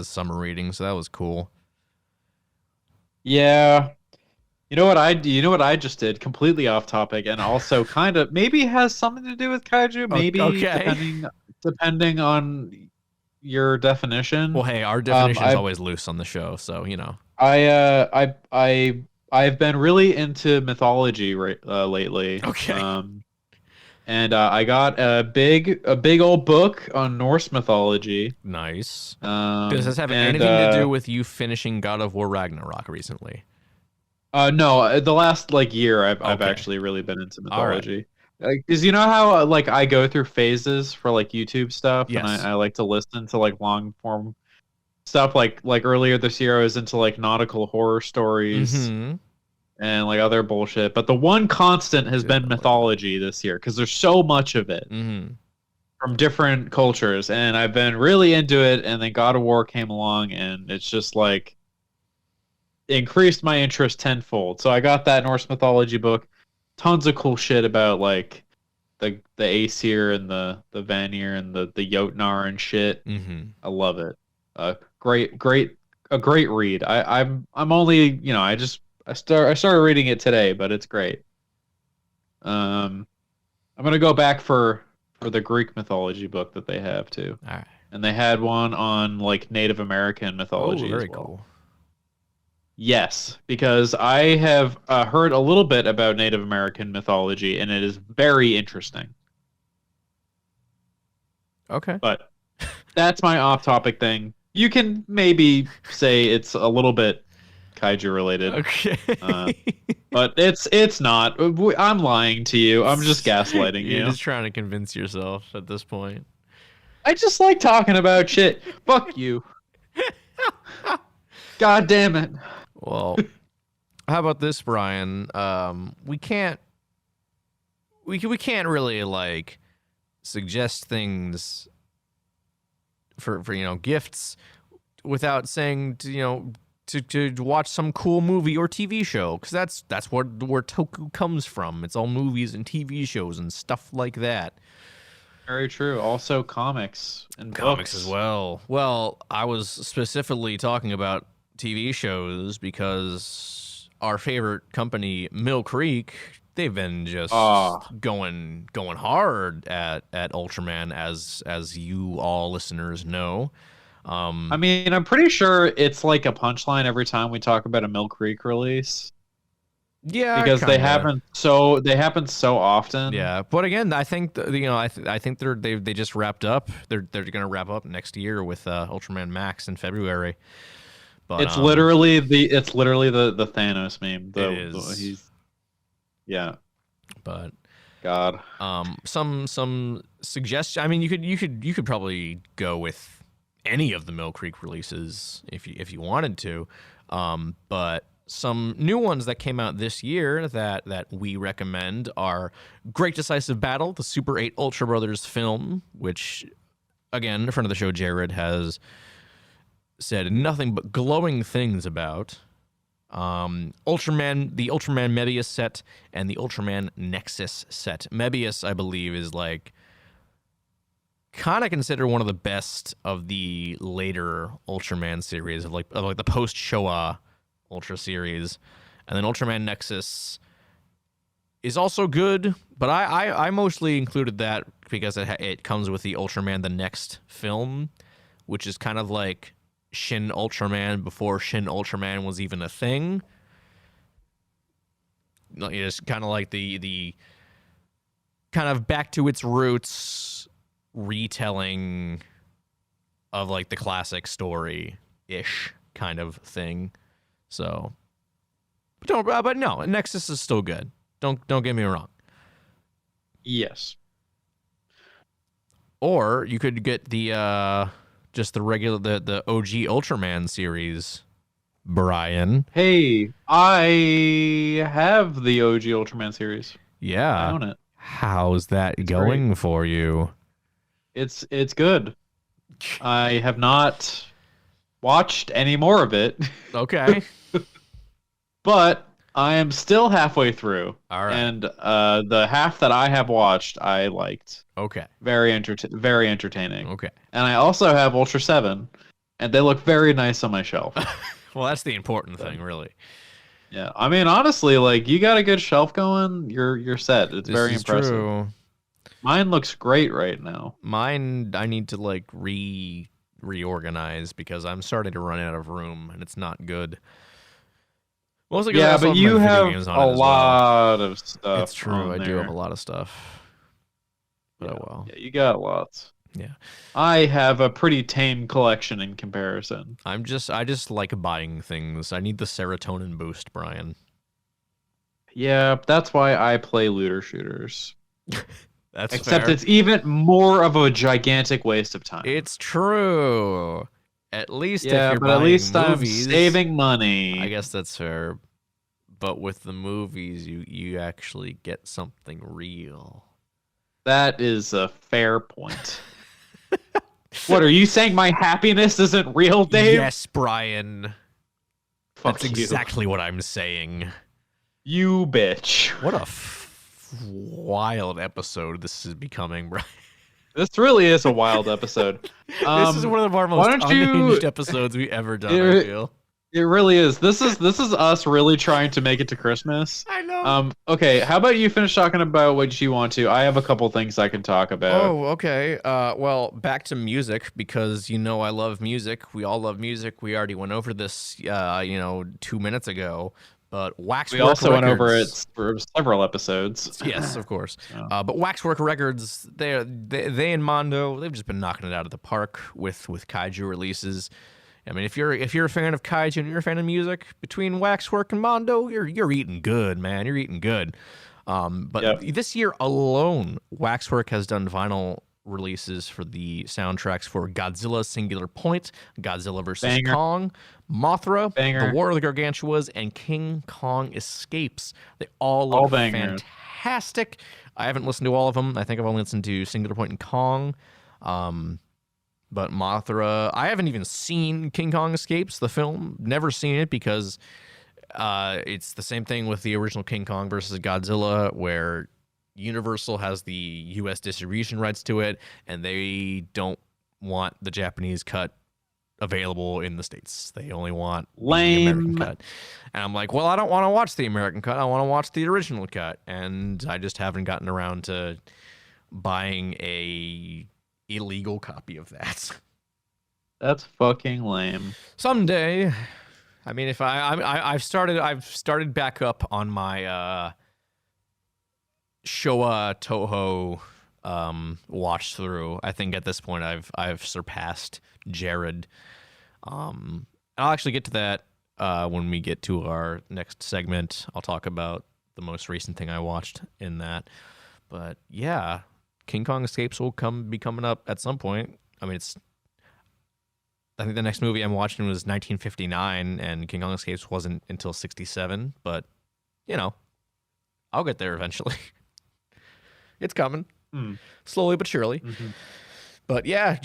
summer reading, so that was cool. Yeah. You know what I just did? Completely off topic, and also kind of maybe has something to do with kaiju. Maybe Okay. depending on your definition. Well, hey, our definition is I've- always loose on the show, so I've been really into mythology lately. Okay. And I got a big old book on Norse mythology. Nice. Um, Does this have and, anything to do with you finishing God of War Ragnarok recently? No, the last year I've Okay. actually really been into All right. mythology. Because you know how I go through phases for YouTube stuff, Yes. and I like to listen to long form stuff. Like earlier this year, I was into nautical horror stories. Mm-hmm. And other bullshit, but the one constant has been mythology this year because there's so much of it from different cultures, and I've been really into it. And then God of War came along, and it's just increased my interest tenfold. So I got that Norse mythology book, tons of cool shit about the Aesir and the Vanir and the Jotnar and shit. Mm-hmm. I love it. A great read. I'm only I started reading it today, but it's great. I'm gonna go back for the Greek mythology book that they have too. All right. And they had one on Native American mythology. very as well. cool. Yes, because I have heard a little bit about Native American mythology, and it is very interesting. Okay. But that's my off-topic thing. You can maybe say it's a little bit kaiju related. Okay. But it's not. I'm lying to you. I'm just gaslighting you. You're just trying to convince yourself at this point. I just like talking about shit. Fuck you. God damn it. Well, how about this, Brian? We can't really suggest things for gifts without saying to watch some cool movie or TV show, because that's where Toku comes from. It's all movies and TV shows and stuff like that. Very true. Also comics and Comics books as well. Well, I was specifically talking about TV shows because our favorite company, Mill Creek, they've been just going hard at Ultraman, as you all listeners know. I mean, I'm pretty sure it's a punchline every time we talk about a Mill Creek release. Yeah, because kinda. they happen so often. Yeah, but again, I think I think they just wrapped up. They're gonna wrap up next year with Ultraman Max in February. But it's literally the Thanos meme. It is. Yeah. But God. Some suggestion. I mean, you could probably go with any of the Mill Creek releases if you wanted to, but some new ones that came out this year that we recommend are Great Decisive Battle, the Super 8 Ultra Brothers film, which, again, a friend of the show, Jared, has said nothing but glowing things about. Ultraman, the Ultraman Mebius set, and the Ultraman Nexus set. Mebius, I believe, is like kind of considered one of the best of the later Ultraman series of like the post Showa Ultra series, and then Ultraman Nexus is also good, but I mostly included that because it comes with the Ultraman the Next film, which is kind of like Shin Ultraman before Shin Ultraman was even a thing. It's kind of like the kind of back to its roots retelling of like the classic story ish kind of thing. So, but no, Nexus is still good. Don't get me wrong. Yes. Or you could get the just the regular the OG Ultraman series, Brian. Hey, I have the OG Ultraman series. Yeah. I own it. How's that going for you? It's good. I have not watched any more of it. Okay. But I am still halfway through. All right. And the half that I have watched, I liked. Okay. Very entertaining. Okay. And I also have Ultra 7, and they look very nice on my shelf. Well, that's the important thing, really. Yeah. I mean, honestly, like, you got a good shelf going, you're set. It's very impressive. True. Mine looks great right now. Mine, I need to like reorganize because I'm starting to run out of room, and it's not good. Mostly because I also but you my video have games a on it as well. lot of stuff. It's true. I do have a lot of stuff. But oh well. Yeah, you got lots. Yeah. I have a pretty tame collection in comparison. I just like buying things. I need the serotonin boost, Brian. Yeah, that's why I play looter shooters. That's Except fair. it's even more of a gigantic waste of time. It's true. At least if you're but buying at least movies, I'm saving money. I guess that's fair. But with the movies, you actually get something real. That is a fair point. What, are you saying my happiness isn't real, Dave? Yes, Brian. Fuck That's you. exactly what I'm saying. You bitch. What a wild episode this is becoming, Brian. This really is a wild episode. This is one of our most unhinged episodes we've ever done, I feel. It really is. This is us really trying to make it to Christmas. I know. Okay, how about you finish talking about what you want to? I have a couple things I can talk about. Oh, okay. Well, back to music, because you know I love music. We all love music. We already went over this 2 minutes ago. But Waxwork we also Records, went over it for several episodes. Yes, of course. So. But Waxwork Records, they and Mondo, they've just been knocking it out of the park with Kaiju releases. I mean, if you're a fan of Kaiju and you're a fan of music, between Waxwork and Mondo, you're eating good, man. You're eating good. But this year alone, Waxwork has done vinyl releases for the soundtracks for Godzilla Singular Point, Godzilla vs. Kong, Mothra, The War of the Gargantuas, and King Kong Escapes. They all look fantastic. I haven't listened to all of them. I think I've only listened to Singular Point and Kong. But Mothra, I haven't even seen King Kong Escapes, the film. Never seen it because it's the same thing with the original King Kong versus Godzilla, where Universal has the U.S. distribution rights to it, and they don't want the Japanese cut available in the States. They only want the American cut. And I'm like, well, I don't want to watch the American cut. I want to watch the original cut. And I just haven't gotten around to buying a illegal copy of that. That's fucking lame. Someday, I mean, if I've started back up on my Showa Toho watch through. I think at this point I've surpassed Jared. I'll actually get to that when we get to our next segment. I'll talk about the most recent thing I watched in that. But yeah, King Kong Escapes will be coming up at some point. I mean, I think the next movie I'm watching was 1959, and King Kong Escapes wasn't until 67. But I'll get there eventually. It's coming, slowly but surely. Mm-hmm. But yeah,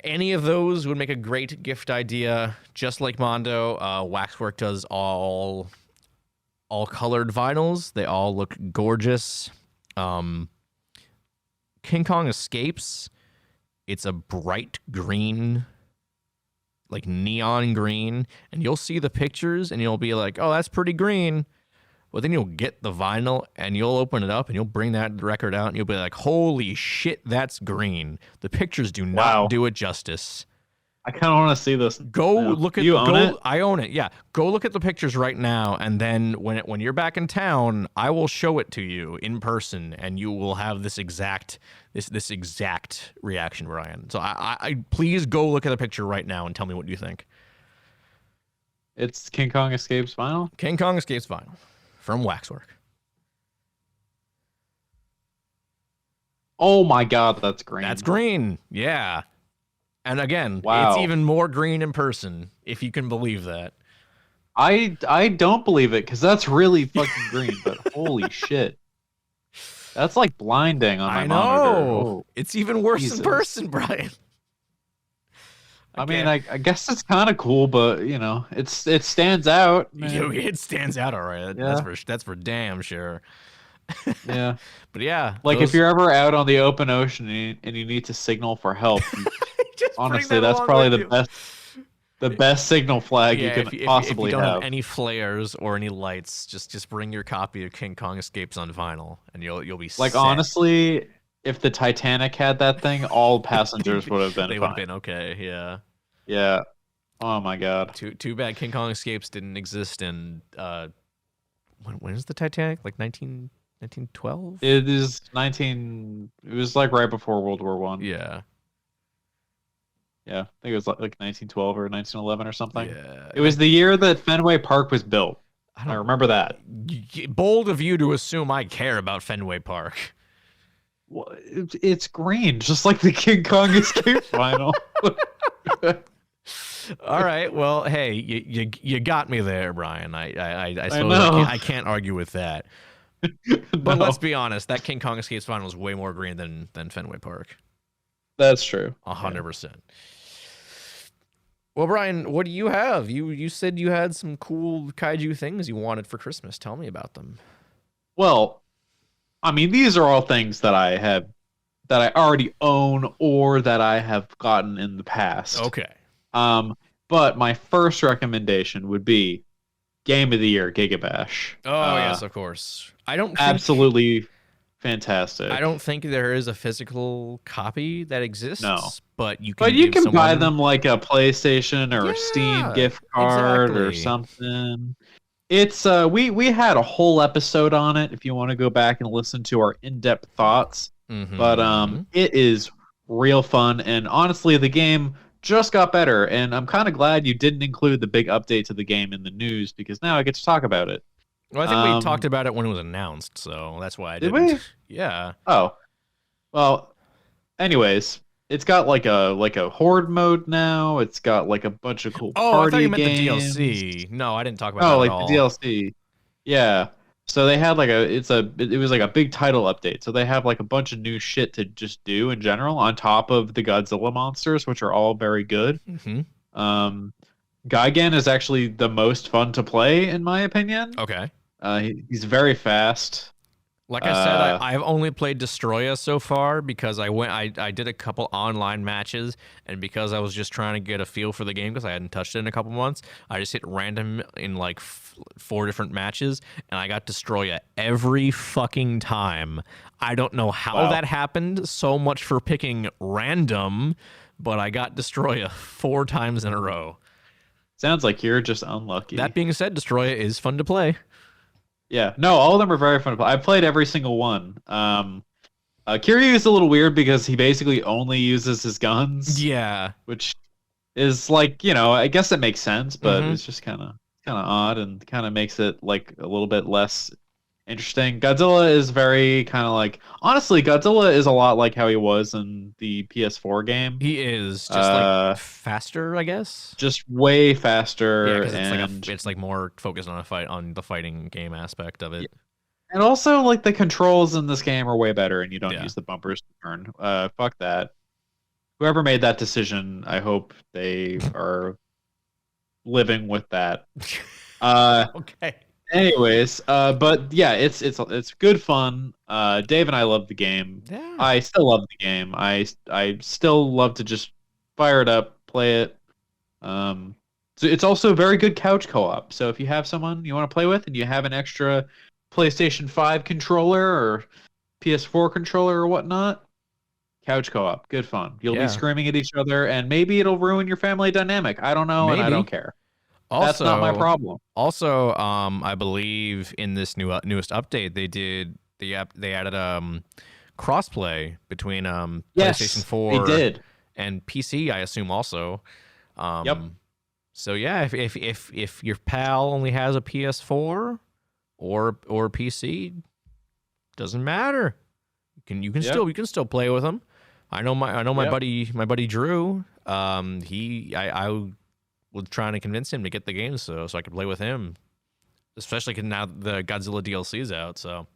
any of those would make a great gift idea. Just like Mondo, Waxwork does all colored vinyls. They all look gorgeous. King Kong Escapes. It's a bright green, like neon green, and you'll see the pictures and you'll be like, "Oh, that's pretty green." But then you'll get the vinyl and you'll open it up and you'll bring that record out and you'll be like, "Holy shit, that's green." The pictures do not do it justice. I kind of want to see this. Go look at you own it? I own it. Yeah. Go look at the pictures right now, and then when you're back in town, I will show it to you in person and you will have this exact reaction, Brian. So I please go look at the picture right now and tell me what you think. It's King Kong Escapes vinyl? King Kong Escapes vinyl from Waxwork. Oh my god, that's green. That's green. Yeah. And again, wow. It's even more green in person, if you can believe that. I don't believe it, because that's really fucking green, but holy shit. That's like blinding on my monitor. Oh, it's even worse in person, Brian. I mean, I guess it's kind of cool, but you know, it stands out. Man. It stands out, all right. Yeah. That's for damn sure. Yeah, but yeah, like if you're ever out on the open ocean and you need to signal for help, honestly, that's probably the best signal flag you can possibly if you don't have. Any flares or any lights, just bring your copy of King Kong Escapes on vinyl, and you'll be like set. Honestly, if the Titanic had that thing, all passengers would have been. They would have been okay. Yeah. Yeah. Oh my god. Too bad King Kong Escapes didn't exist in when is the Titanic? Like 1912? It is 19. It was like right before World War I. Yeah. Yeah, I think it was like 1912 or 1911 or something. Yeah. It was the year that Fenway Park was built. I remember that. Bold of you to assume I care about Fenway Park. Well, it's green, just like the King Kong Escape vinyl. All right. Well, hey, you got me there, Brian. I know. I can't argue with that. But let's be honest, that King Kong Escapes vinyl is way more green than Fenway Park. That's true. 100%. Well, Brian, what do you have? You said you had some cool kaiju things you wanted for Christmas. Tell me about them. Well, I mean, these are all things that I already own or that I have gotten in the past. Okay. But my first recommendation would be Game of the Year, Gigabash. Oh, yes, of course. Absolutely fantastic. I don't think there is a physical copy that exists. No. But you can buy them like a PlayStation or a Steam gift card or something. It's we had a whole episode on it if you want to go back and listen to our in-depth thoughts. Mm-hmm. But it is real fun, and honestly the game just got better, and I'm kind of glad you didn't include the big update to the game in the news, because now I get to talk about it. Well, I think we talked about it when it was announced, so that's why I didn't. Did we? Yeah. Oh. Well, anyways, it's got like a horde mode now. It's got like a bunch of cool party I thought you meant games. the DLC. No, I didn't talk about that at all. The DLC. Yeah. So they had like it was like a big title update. So they have like a bunch of new shit to just do in general on top of the Godzilla monsters, which are all very good. Mm-hmm. Gigan is actually the most fun to play in my opinion. Okay. He's very fast. Like I said, I've only played Destroya so far because I did a couple online matches, and because I was just trying to get a feel for the game because I hadn't touched it in a couple months, I just hit random in like 4 different matches, and I got Destroya every fucking time. I don't know how that happened. So much for picking random, but I got Destroya 4 times in a row. Sounds like you're just unlucky. That being said, Destroya is fun to play. Yeah, no, all of them are very fun to play. I've played every single one. Kiryu is a little weird because he basically only uses his guns. Yeah. Which is like, I guess it makes sense, but it's just kind of odd and kind of makes it like a little bit less interesting. Godzilla is very kind of like, honestly, Godzilla is a lot like how he was in the PS4 game. He is just like faster, I guess. Just way faster. Yeah, because it's like more focused on the fighting game aspect of it. Yeah. And also, like, the controls in this game are way better, and you don't use the bumpers to turn. Fuck that. whoever made that decision, I hope they are living with that. Okay. Anyways, but yeah, it's good fun. Dave and I love the game. Yeah. I still love the game. I still love to just fire it up, play it. So it's also very good couch co-op. So if you have someone you want to play with and you have an extra PlayStation 5 controller or PS4 controller or whatnot, couch co-op, good fun. You'll be Yeah. screaming at each other, and maybe it'll ruin your family dynamic. I don't know, and I don't Maybe. care. That's not my Also, problem. I believe in this newest update they added crossplay between PlayStation Yes, they 4 did. and PC, I assume also. Yep. So yeah, if your pal only has a PS4 or PC, doesn't matter. You can still play with them. I know my Yep. buddy Drew. I was trying to convince him to get the game so I could play with him, especially 'cause now the Godzilla DLC is out. So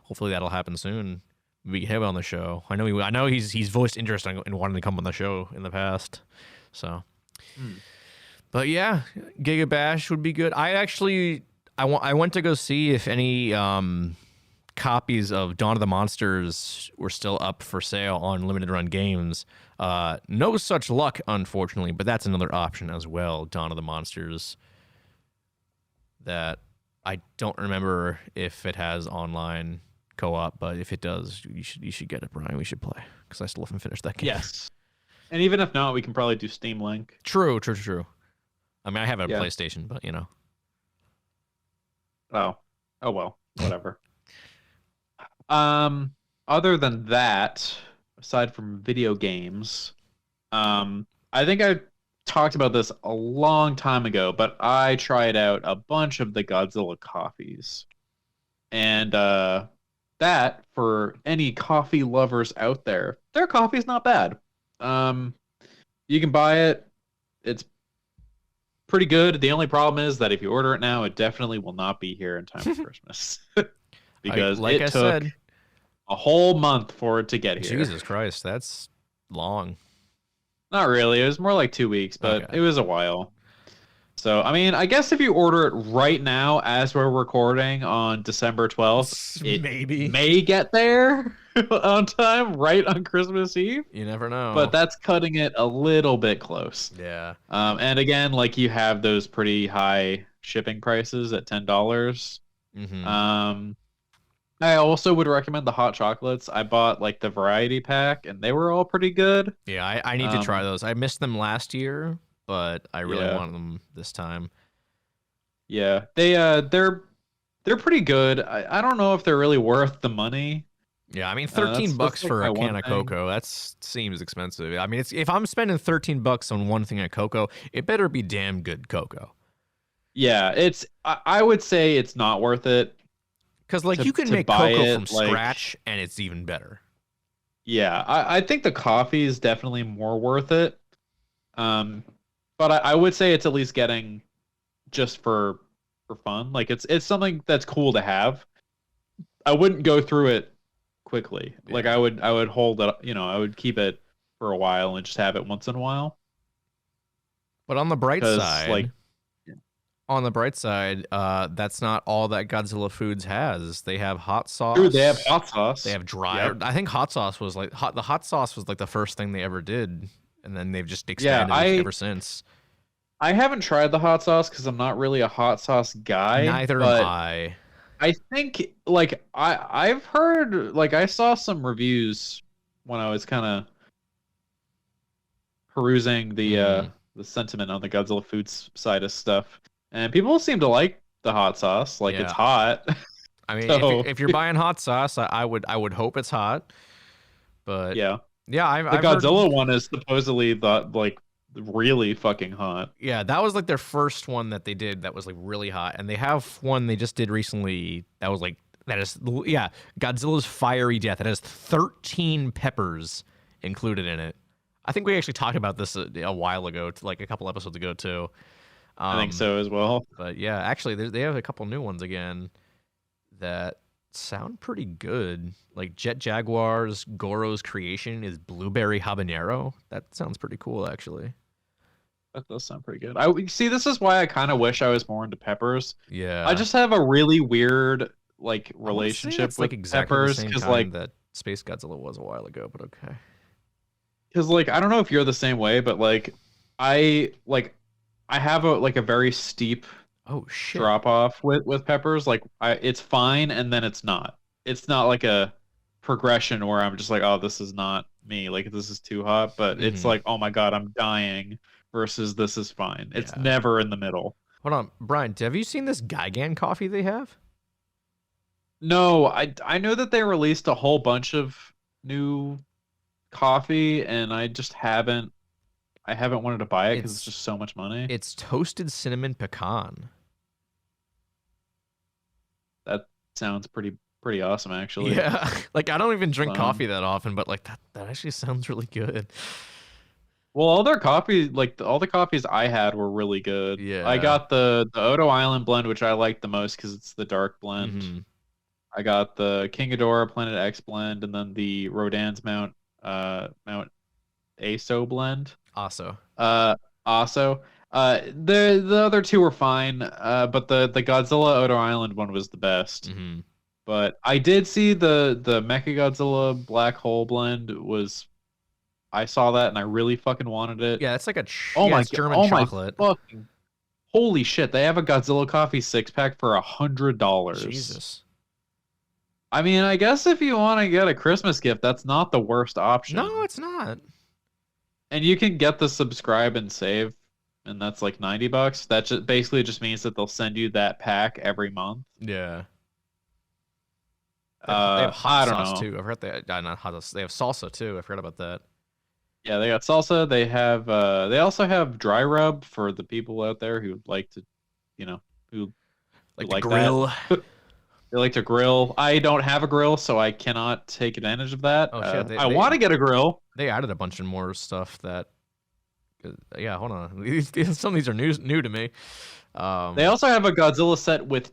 hopefully that'll happen soon. We can have him on the show. I know he's voiced interest in wanting to come on the show in the past. So, Hmm. but yeah, Giga Bash would be good. I went to go see if any copies of Dawn of the Monsters were still up for sale on limited run games. No such luck, unfortunately, but that's another option as well. Dawn of the Monsters. That I don't remember if it has online co-op, but if it does, you should get it, Brian. We should play because I still haven't finished that game. Yes. And even if not, we can probably do Steam Link. True. I mean, I have a Yeah. PlayStation, but you know. Oh. Oh well. Whatever. Other than that, aside from video games, I think I talked about this a long time ago, but I tried out a bunch of the Godzilla coffees. And that, for any coffee lovers out there, their coffee's not bad. You can buy it. It's pretty good. The only problem is that if you order it now, it definitely will not be here in time for Christmas. Because like I it took said, a whole month for it to get here. Jesus Christ, that's long. Not really. It was more like 2 weeks, but Okay. it was a while. So, I mean, I guess if you order it right now as we're recording on December 12th, it Maybe. may get there on time, right on Christmas Eve. You never know. But that's cutting it a little bit close. Yeah. And again, like you have those pretty high shipping prices at $10. Mm-hmm. I also would recommend the hot chocolates. I bought like the variety pack, and they were all pretty good. Yeah, I need to try those. I missed them last year, but I really Yeah. want them this time. Yeah, they're pretty good. I don't know if they're really worth the money. Yeah, I mean, That's- 13 bucks that's, like, for my a one can of thing. cocoa. That seems expensive. I mean, if I'm spending 13 bucks on one thing of cocoa, it better be damn good cocoa. Yeah, I would say it's not worth it. Because like To- you can to make buy cocoa it, from like- scratch, and it's even better. Yeah, I think the coffee is definitely more worth it. But I would say it's at least getting just for fun. Like it's something that's cool to have. I wouldn't go through it quickly. Like Yeah. I would hold it, I would keep it for a while and just have it once in a while. But on the bright 'Cause, side, like- that's not all that Godzilla Foods has. They have hot sauce. Dude, they have hot sauce. They have dry. Yep. I think hot sauce was like the hot sauce was like the first thing they ever did, and then they've just expanded it ever since. I haven't tried the hot sauce because I'm not really a hot sauce guy. Neither but am I. I think like I've heard, like, I saw some reviews when I was kind of perusing the sentiment on the Godzilla Foods side of stuff, and people seem to like the hot sauce. Like, it's Yeah. hot. I mean, So- if you're buying hot sauce, I would hope it's hot. But Yeah, yeah, the I've heard- Godzilla one is supposedly like really fucking hot. Yeah, that was like their first one that they did that was like really hot, and they have one they just did recently that was like Godzilla's Fiery Death. It has 13 peppers included in it. I think we actually talked about this a while ago, like a couple episodes ago too. I think so as well. But yeah, actually, they have a couple new ones again that sound pretty good. Like Jet Jaguar's Goro's creation is blueberry habanero. That sounds pretty cool, actually. That does sound pretty good. I see. This is why I kind of wish I was more into peppers. I Yeah. just have a really weird like I want to say relationship that's like with exactly the peppers same because like kind that Space Godzilla was a while ago, but okay. I don't know if you're the same way, but like I have a very steep Oh shit. drop off with peppers. Like it's fine and then it's not. It's not like a progression where I'm just like, oh, this is not me. Like this is too hot, but it's Hmm. like, oh my God, I'm dying versus this is fine. It's Yeah. never in the middle. Hold on, Brian. Have you seen this Gigan coffee they have? No, I know that they released a whole bunch of new coffee and I haven't wanted to buy it because it's It's just so much money. it's toasted cinnamon pecan. That sounds pretty awesome actually. Yeah. Like I don't even drink Um, coffee that often, but like that actually sounds really good. well, all their coffee, all the coffees I had were really good. I Yeah. got the Odo Island blend, which I like the most because it's the dark blend. Hmm. I got the King Ghidorah Planet X blend, and then the Rodan's Mount ASO blend. Also. Uh, also, the other two were fine. But the Godzilla Odo Island one was the best. Hmm. But I did see the Mechagodzilla Black Hole blend was. I saw that and I really fucking wanted it. Yeah, it's like Oh yeah, my it's god! German Oh my chocolate. fucking holy shit! They have a Godzilla coffee 6-pack for $100. Jesus. I mean, I guess if you want to get a Christmas gift, that's not the worst No, option. it's not. And you can get the subscribe and save, and that's like $90. That just basically just means that they'll send you that pack every month. Yeah. They have hot I don't sauce know. too. I forgot not hot sauce. They have salsa too. I forgot about that. Yeah, they got salsa. They also have dry rub for the people out there who like to, you know, who Like the like that. grill. They like to grill. I don't have a grill, so I cannot take advantage of that. Oh shit, I want to get a grill. they added a bunch of more stuff that. Yeah, hold on. Some of these are new to me. They also have a Godzilla set with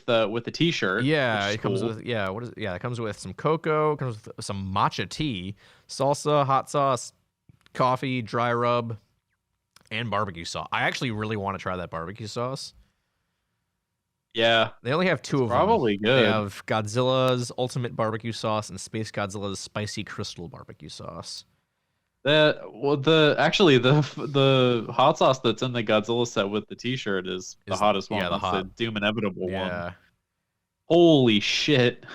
a T-shirt. Yeah, which is it comes cool. with what is it? Yeah, it comes with some cocoa, comes with some matcha tea, salsa, hot sauce, coffee, dry rub, and barbecue sauce. I actually really want to try that barbecue sauce. Yeah, They only have two of them. probably They good. have Godzilla's Ultimate Barbecue Sauce and Space Godzilla's Spicy Crystal Barbecue Sauce. The hot sauce that's in the Godzilla set with the T-shirt is the Is hottest one. yeah, the That's the hot. Doom Inevitable one. Yeah. Holy shit!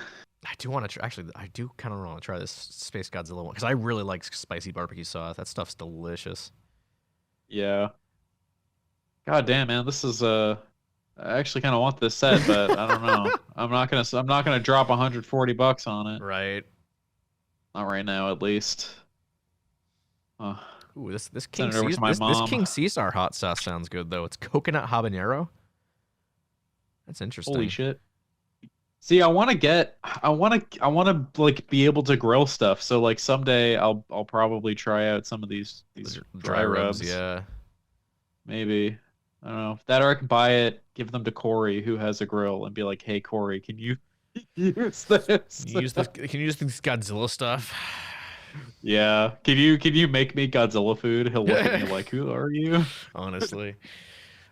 I do want to try. Actually, I do kind of want to try this Space Godzilla one because I really like spicy barbecue sauce. That stuff's delicious. Yeah. God damn, man, this is I actually kind of want this set, but I don't know. I'm not gonna drop $140 on it. Right. Not right now, at least. Ooh, this Send it over to my This mom. King Caesar hot sauce sounds good though. It's coconut habanero. That's interesting. Holy shit. See, I want to like be able to grill stuff. So like someday I'll probably try out some of these Dry rubs, yeah. Maybe. I don't know. That or I can buy it, give them to Corey who has a grill and be like, "Hey Corey, can you use this?" Can you use this Godzilla stuff? Yeah. Can you make me Godzilla food? He'll look at me like, "Who are you?" Honestly.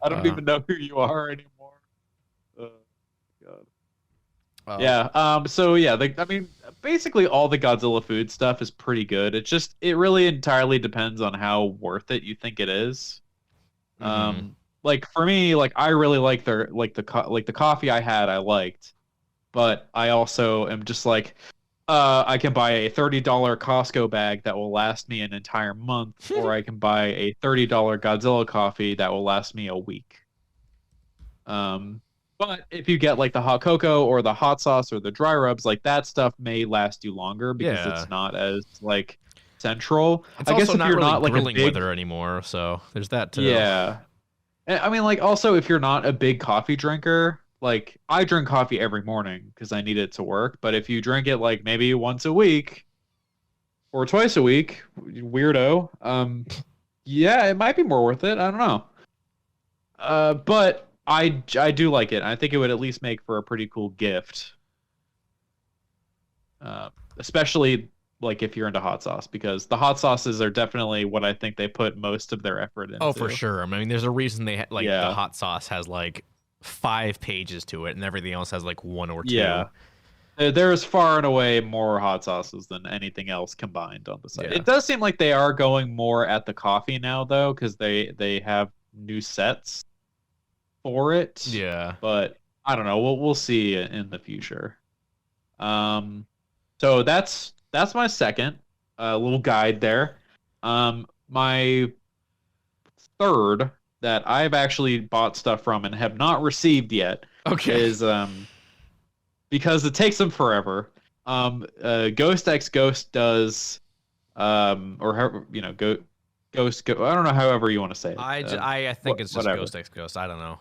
I don't even know who you are anymore. Oh, God. Uh, Yeah. So yeah, I mean, basically all the Godzilla food stuff is pretty good. It really entirely depends on how worth it you think it is. mhm. Like for me, like I really like their the coffee I had I liked, but I also am just like, I can buy a $30 Costco bag that will last me an entire month, or I can buy a $30 Godzilla coffee that will last me a week. But if you get like the hot cocoa or the hot sauce or the dry rubs, like that stuff may last you longer because Yeah. it's not as like central. It's I guess also if not you're really not like a grilling big, with her anymore, so there's that too. yeah. And, I mean, like also if you're not a big coffee drinker, like I drink coffee every morning because I need it to work. But if you drink it like maybe once a week or twice a week, weirdo, yeah, it might be more worth it. I don't know. But I do like it. I think it would at least make for a pretty cool gift. especially like if you're into hot sauce, because the hot sauces are definitely what I think they put most of their effort into. Oh, for sure. I mean, there's a reason they like the Yeah. hot sauce has like 5 pages to it, and everything else has like 1 or 2. Yeah. There's far and away more hot sauces than anything else combined on the site. Yeah. It does seem like they are going more at the coffee now, though, because they have new sets for it. Yeah. But I don't know. We'll see in the future. So that's my second little guide there. My third that I've actually bought stuff from and have not received yet is because it takes them forever. Ghost X Ghost does or however, Ghost I don't know, however you want to say it. I think it's just whatever. Ghost X Ghost. I don't know.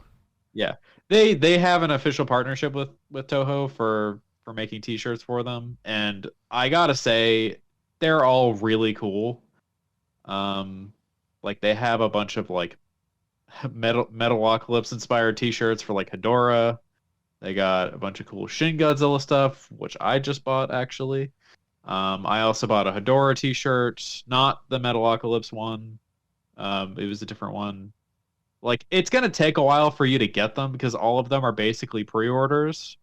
Yeah, they have an official partnership with Toho for making T-shirts for them, and I gotta say they're all really cool. Like they have a bunch of like Metalocalypse inspired T-shirts for like Hedorah. They got a bunch of cool Shin Godzilla stuff, which I just bought actually. I also bought a Hedorah T-shirt, not the Metalocalypse one. It was a different one. Like it's gonna take a while for you to get them because all of them are basically pre-orders,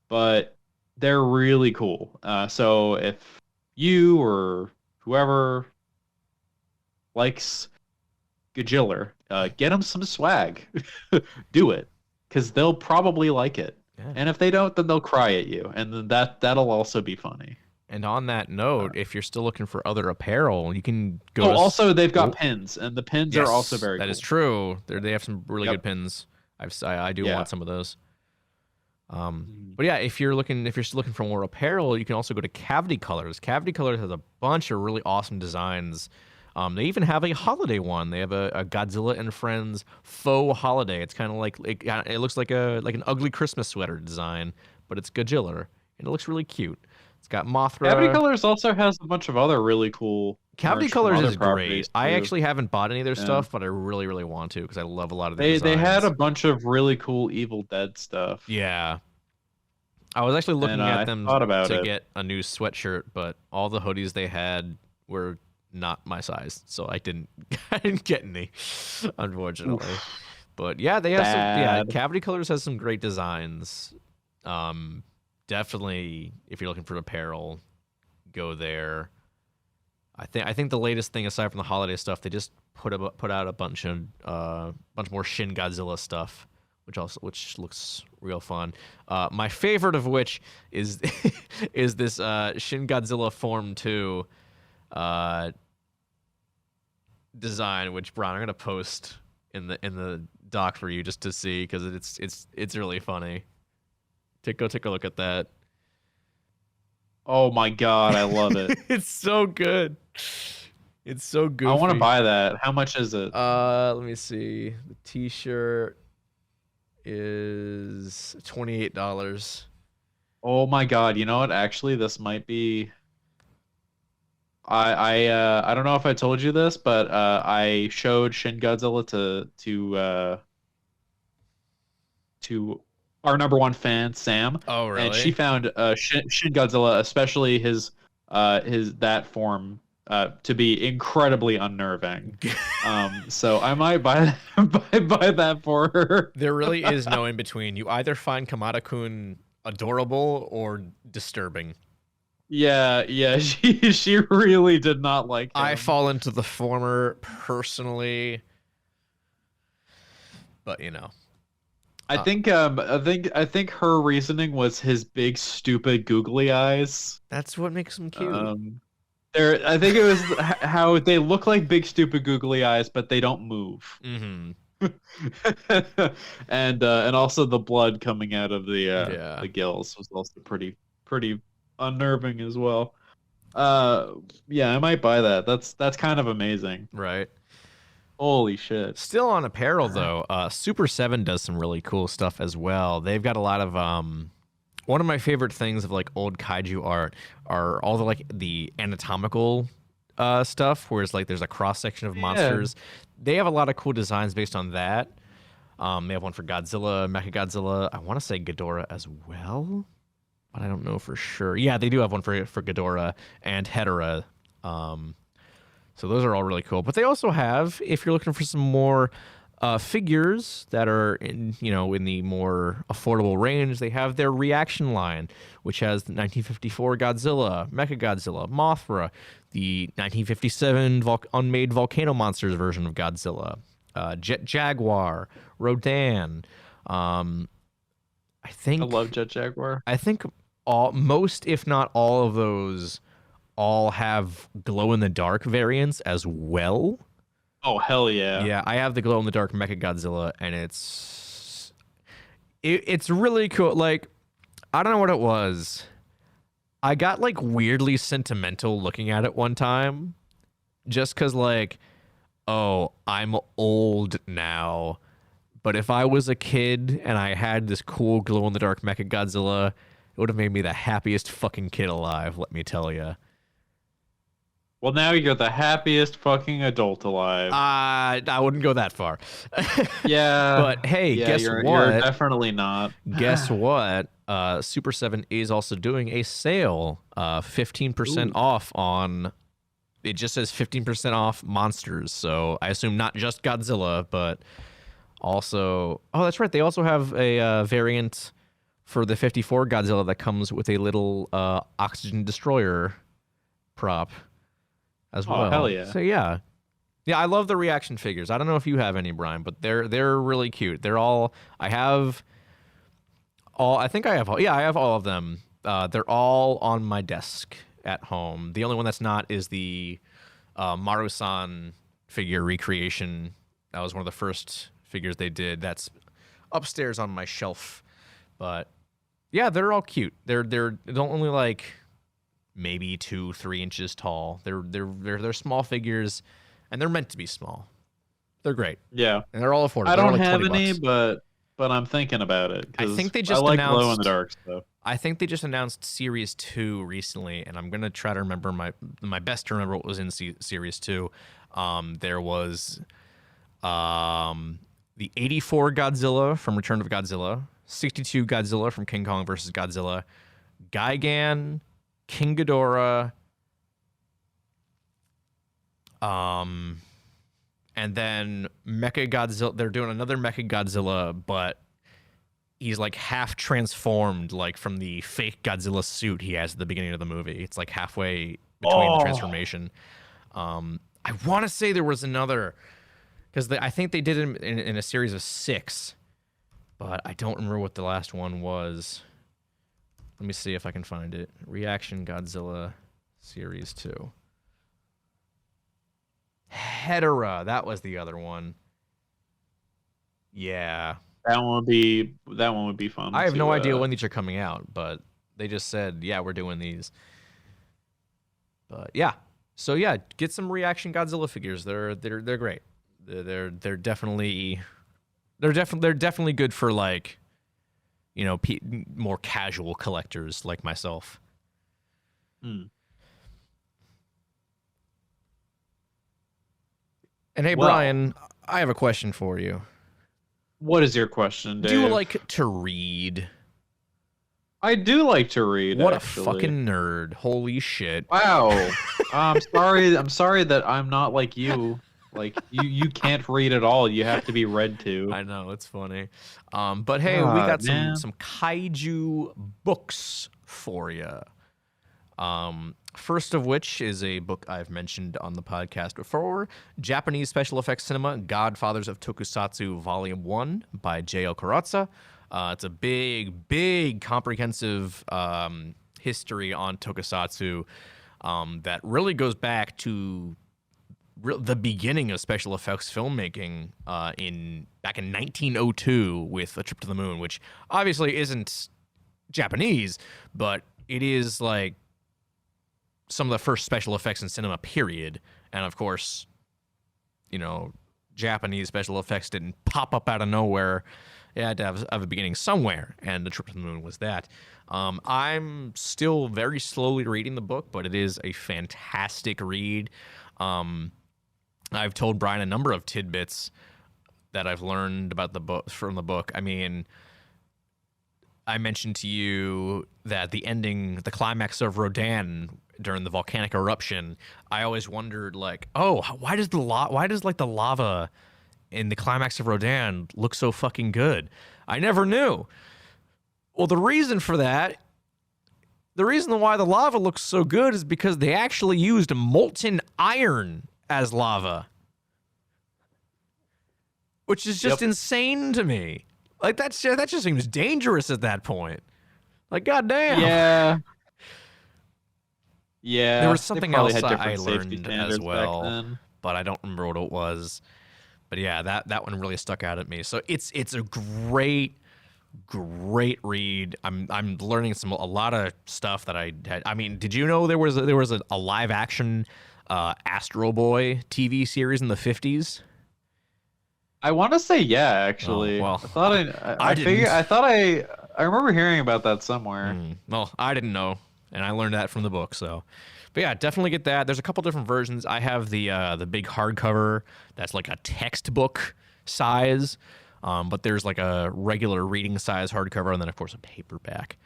but they're really cool. So if you or whoever likes Godzilla, get them some swag. Do it, because they'll probably like it. Yeah. And if they don't, then they'll cry at you, and then that'll also be funny. And on that note, if you're still looking for other apparel, you can go. Oh, also they've got pins, and the pins are also very. That cool. is true. They have some really good pins. I do want some of those. But yeah, if you're still looking for more apparel, you can also go to Cavity Colors. Cavity Colors has a bunch of really awesome designs. They even have a holiday one. They have a Godzilla and Friends faux holiday. It's kind of like it looks like an ugly Christmas sweater design, but it's Godzilla, and it looks really cute. It's got Mothra. Cavity Colors also has a bunch of other really cool. Cavity Colors is great. Too. I actually haven't bought any of their stuff, but I really, really want to because I love a lot of their designs. They had a bunch of really cool Evil Dead stuff. Yeah. I was actually looking at them to get a new sweatshirt, but all the hoodies they had were not my size, so I didn't get any, unfortunately. But yeah, they have Cavity Colors has some great designs. Definitely, if you're looking for apparel, go there. I think the latest thing, aside from the holiday stuff, they just put out a bunch more Shin Godzilla stuff, which looks real fun. My favorite of which is is this Shin Godzilla Form 2 design, which Brian, I'm gonna post in the doc for you just to see because it's really funny. Go take a look at that. Oh my god, I love it. It's so good. It's so goofy. I want to buy that. How much is it? Let me see. The t-shirt is $28. Oh my god, you know what? Actually, this might be I don't know if I told you this, but I showed Shin Godzilla to our number one fan, Sam. Oh, really? And she found Shin Godzilla, especially his that form, to be incredibly unnerving. So I might buy that for her. There really is no in between. You either find Kamada-kun adorable or disturbing. Yeah, she really did not like him. I fall into the former personally, but you know. I think her reasoning was his big stupid googly eyes. That's what makes him cute. I think it was how they look like big stupid googly eyes, but they don't move. Mm-hmm. and also the blood coming out of the gills was also pretty unnerving as well. Yeah, I might buy that. That's kind of amazing. Right. Holy shit. Still on apparel though, Super 7 does some really cool stuff as well. They've got a lot of one of my favorite things of like old kaiju art are all the anatomical stuff, where it's like there's a cross section of monsters. They have a lot of cool designs based on that. They have one for Godzilla, Mechagodzilla. I want to say Ghidorah as well. but I don't know for sure. Yeah, they do have one for Ghidorah and Hedorah. So those are all really cool. But they also have, if you're looking for some more figures that are in the more affordable range, they have their reaction line, which has the 1954 Godzilla, Mechagodzilla, Mothra, the 1957 unmade Volcano Monsters version of Godzilla, Jet Jaguar, Rodan. I I love Jet Jaguar. think most, if not all of those, all have glow in the dark variants as well. Oh hell yeah! Yeah, I have the glow in the dark Mechagodzilla, and it's really cool. Like, I don't know what it was. I got like weirdly sentimental looking at it one time, just because like, oh, I'm old now. But if I was a kid and I had this cool glow in the dark Mechagodzilla, it would have made me the happiest fucking kid alive. Let me tell you. Well, now you're the happiest fucking adult alive. I wouldn't go that far. Yeah. But hey, yeah, guess you're what? definitely not. Guess what? Super 7 is also doing a sale, 15% Ooh. off on. It just says 15% off monsters. So I assume not just Godzilla, but also. Oh, that's right. They also have a variant for the 54 Godzilla that comes with a little oxygen destroyer prop as well. Oh hell yeah! So yeah. Yeah, I love the reaction figures. I don't know if you have any, Brian, but they're really cute. They're all I have all I think I have all I have all of them. They're all on my desk at home. The only one that's not is the Maru-san figure recreation. That was one of the first figures they did. That's upstairs on my shelf. But yeah, they're all cute. They're only like maybe 2-3 inches tall. They're small figures, and they're meant to be small. They're great. Yeah, and they're all affordable. I don't like have 20 any, bucks. but I'm thinking about it. I think they just I like announced glow in the dark stuff. I think they just announced Series 2 recently, and I'm gonna try to remember my best to remember what was in Series 2. There was the 84 Godzilla from Return of Godzilla, 62 Godzilla from King Kong vs. Godzilla, Gigan, King Ghidorah, and then Mechagodzilla. They're doing another Mechagodzilla, but he's like half transformed, like from the fake Godzilla suit he has at the beginning of the movie. It's like halfway between the transformation. I want to say there was another, because I think they did it in a series of 6, but I don't remember what the last one was. Let me see if I can find it. Reaction Godzilla Series 2. Hedorah, that was the other one. Yeah. That one would be fun. I have no idea when these are coming out, but they just said, yeah, we're doing these. But yeah. So yeah, get some Reaction Godzilla figures. They're great. They're definitely good for, like, you know, more casual collectors like myself. Mm. And hey, Well, Brian, I have a question for you. What is your question, Dave? Do you like to read? I do like to read. What actually. a fucking nerd. Holy shit. Wow. I'm sorry that I'm not like you. Like you can't read at all. You have to be read to. I know, it's funny. But hey, we got some kaiju books for you. First of which is a book I've mentioned on the podcast before, Japanese Special Effects Cinema, Godfathers of Tokusatsu, Volume 1 by J.L. Kuratsa. It's a big, comprehensive history on Tokusatsu that really goes back to the beginning of special effects filmmaking back in 1902 with A Trip to the Moon, which obviously isn't Japanese, but it is like some of the first special effects in cinema, period. And of course, you know, Japanese special effects didn't pop up out of nowhere. It had to have a beginning somewhere, and The Trip to the Moon was that. I'm still very slowly reading the book, but it is a fantastic read. I've told Brian a number of tidbits that I've learned about the book from the book. I mean, I mentioned to you that the climax of Rodan during the volcanic eruption, I always wondered like, oh, why does like the lava in the climax of Rodan look so fucking good? I never knew. Well, the reason why the lava looks so good is because they actually used molten iron as lava, which is just insane to me. Like that just seems dangerous at that point. Like goddamn. Yeah. Yeah. There was They something probably else had I different safety learned standards as well, back then. but I don't remember what it was. But yeah, that one really stuck out at me. So it's a great read. I'm learning a lot of stuff that I had. I mean, did you know there was a live action Astro Boy TV series in the 50s? I want to say yeah, actually. Oh, well, I thought I didn't. I remember hearing about that somewhere. Well, I didn't know, and I learned that from the book. So, but yeah, definitely get that. There's a couple different versions. I have the big hardcover that's like a textbook size, but there's like a regular reading size hardcover, and then of course a paperback.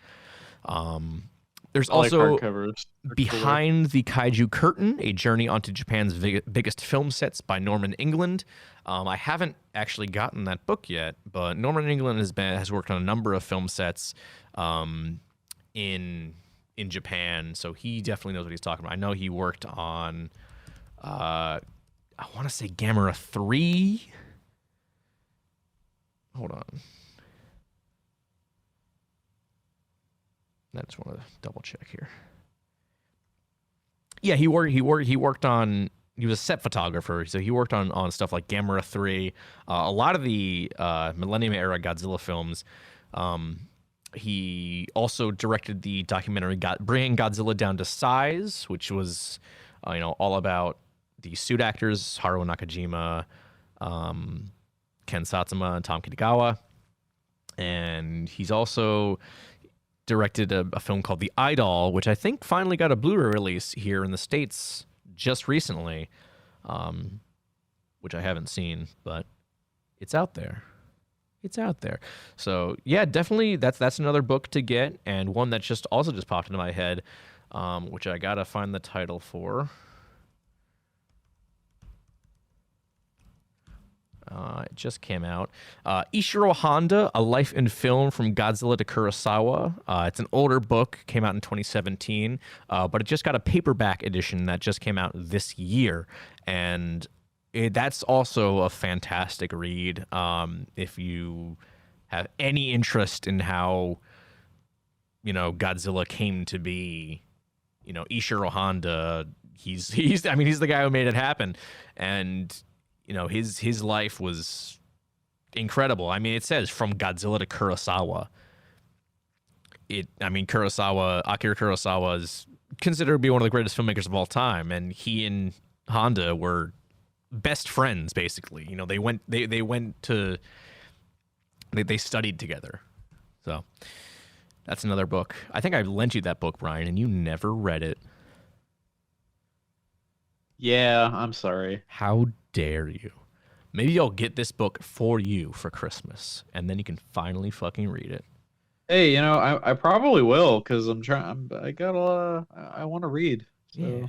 There's I like also hardcovers. They're Behind the Kaiju Curtain, a journey onto Japan's biggest film sets by Norman England. I haven't actually gotten that book yet, but Norman England has worked on a number of film sets in Japan, so he definitely knows what he's talking about. I know he worked on, I want to say Gamera 3. Hold on. I just want to double check here. Yeah, he worked on. He was a set photographer, so he worked on stuff like Gamera 3, a lot of the Millennium era Godzilla films. He also directed the documentary Bringing Godzilla Down to Size, which was all about the suit actors Haruo Nakajima, Ken Satsuma, and Tom Kitagawa. And he's also directed a film called The Idol, which I think finally got a Blu-ray release here in the States just recently, which I haven't seen, but it's out there. It's out there. So yeah, definitely that's another book to get, and one that just popped into my head, which I gotta find the title for. It just came out. Ishiro Honda, A Life in Film from Godzilla to Kurosawa. It's an older book, came out in 2017, but it just got a paperback edition that just came out this year. And that's also a fantastic read. If you have any interest in how, Godzilla came to be, Ishiro Honda, he's the guy who made it happen. And his life was incredible. I mean, it says from Godzilla to Kurosawa. Akira Kurosawa is considered to be one of the greatest filmmakers of all time, and he and Honda were best friends, basically. They studied together. So that's another book. I think I lent you that book, Brian, and you never read it. Yeah, I'm sorry. How dare you? Maybe I'll get this book for you for Christmas, and then you can finally fucking read it. Hey, I probably will, because I want to read. So Yeah.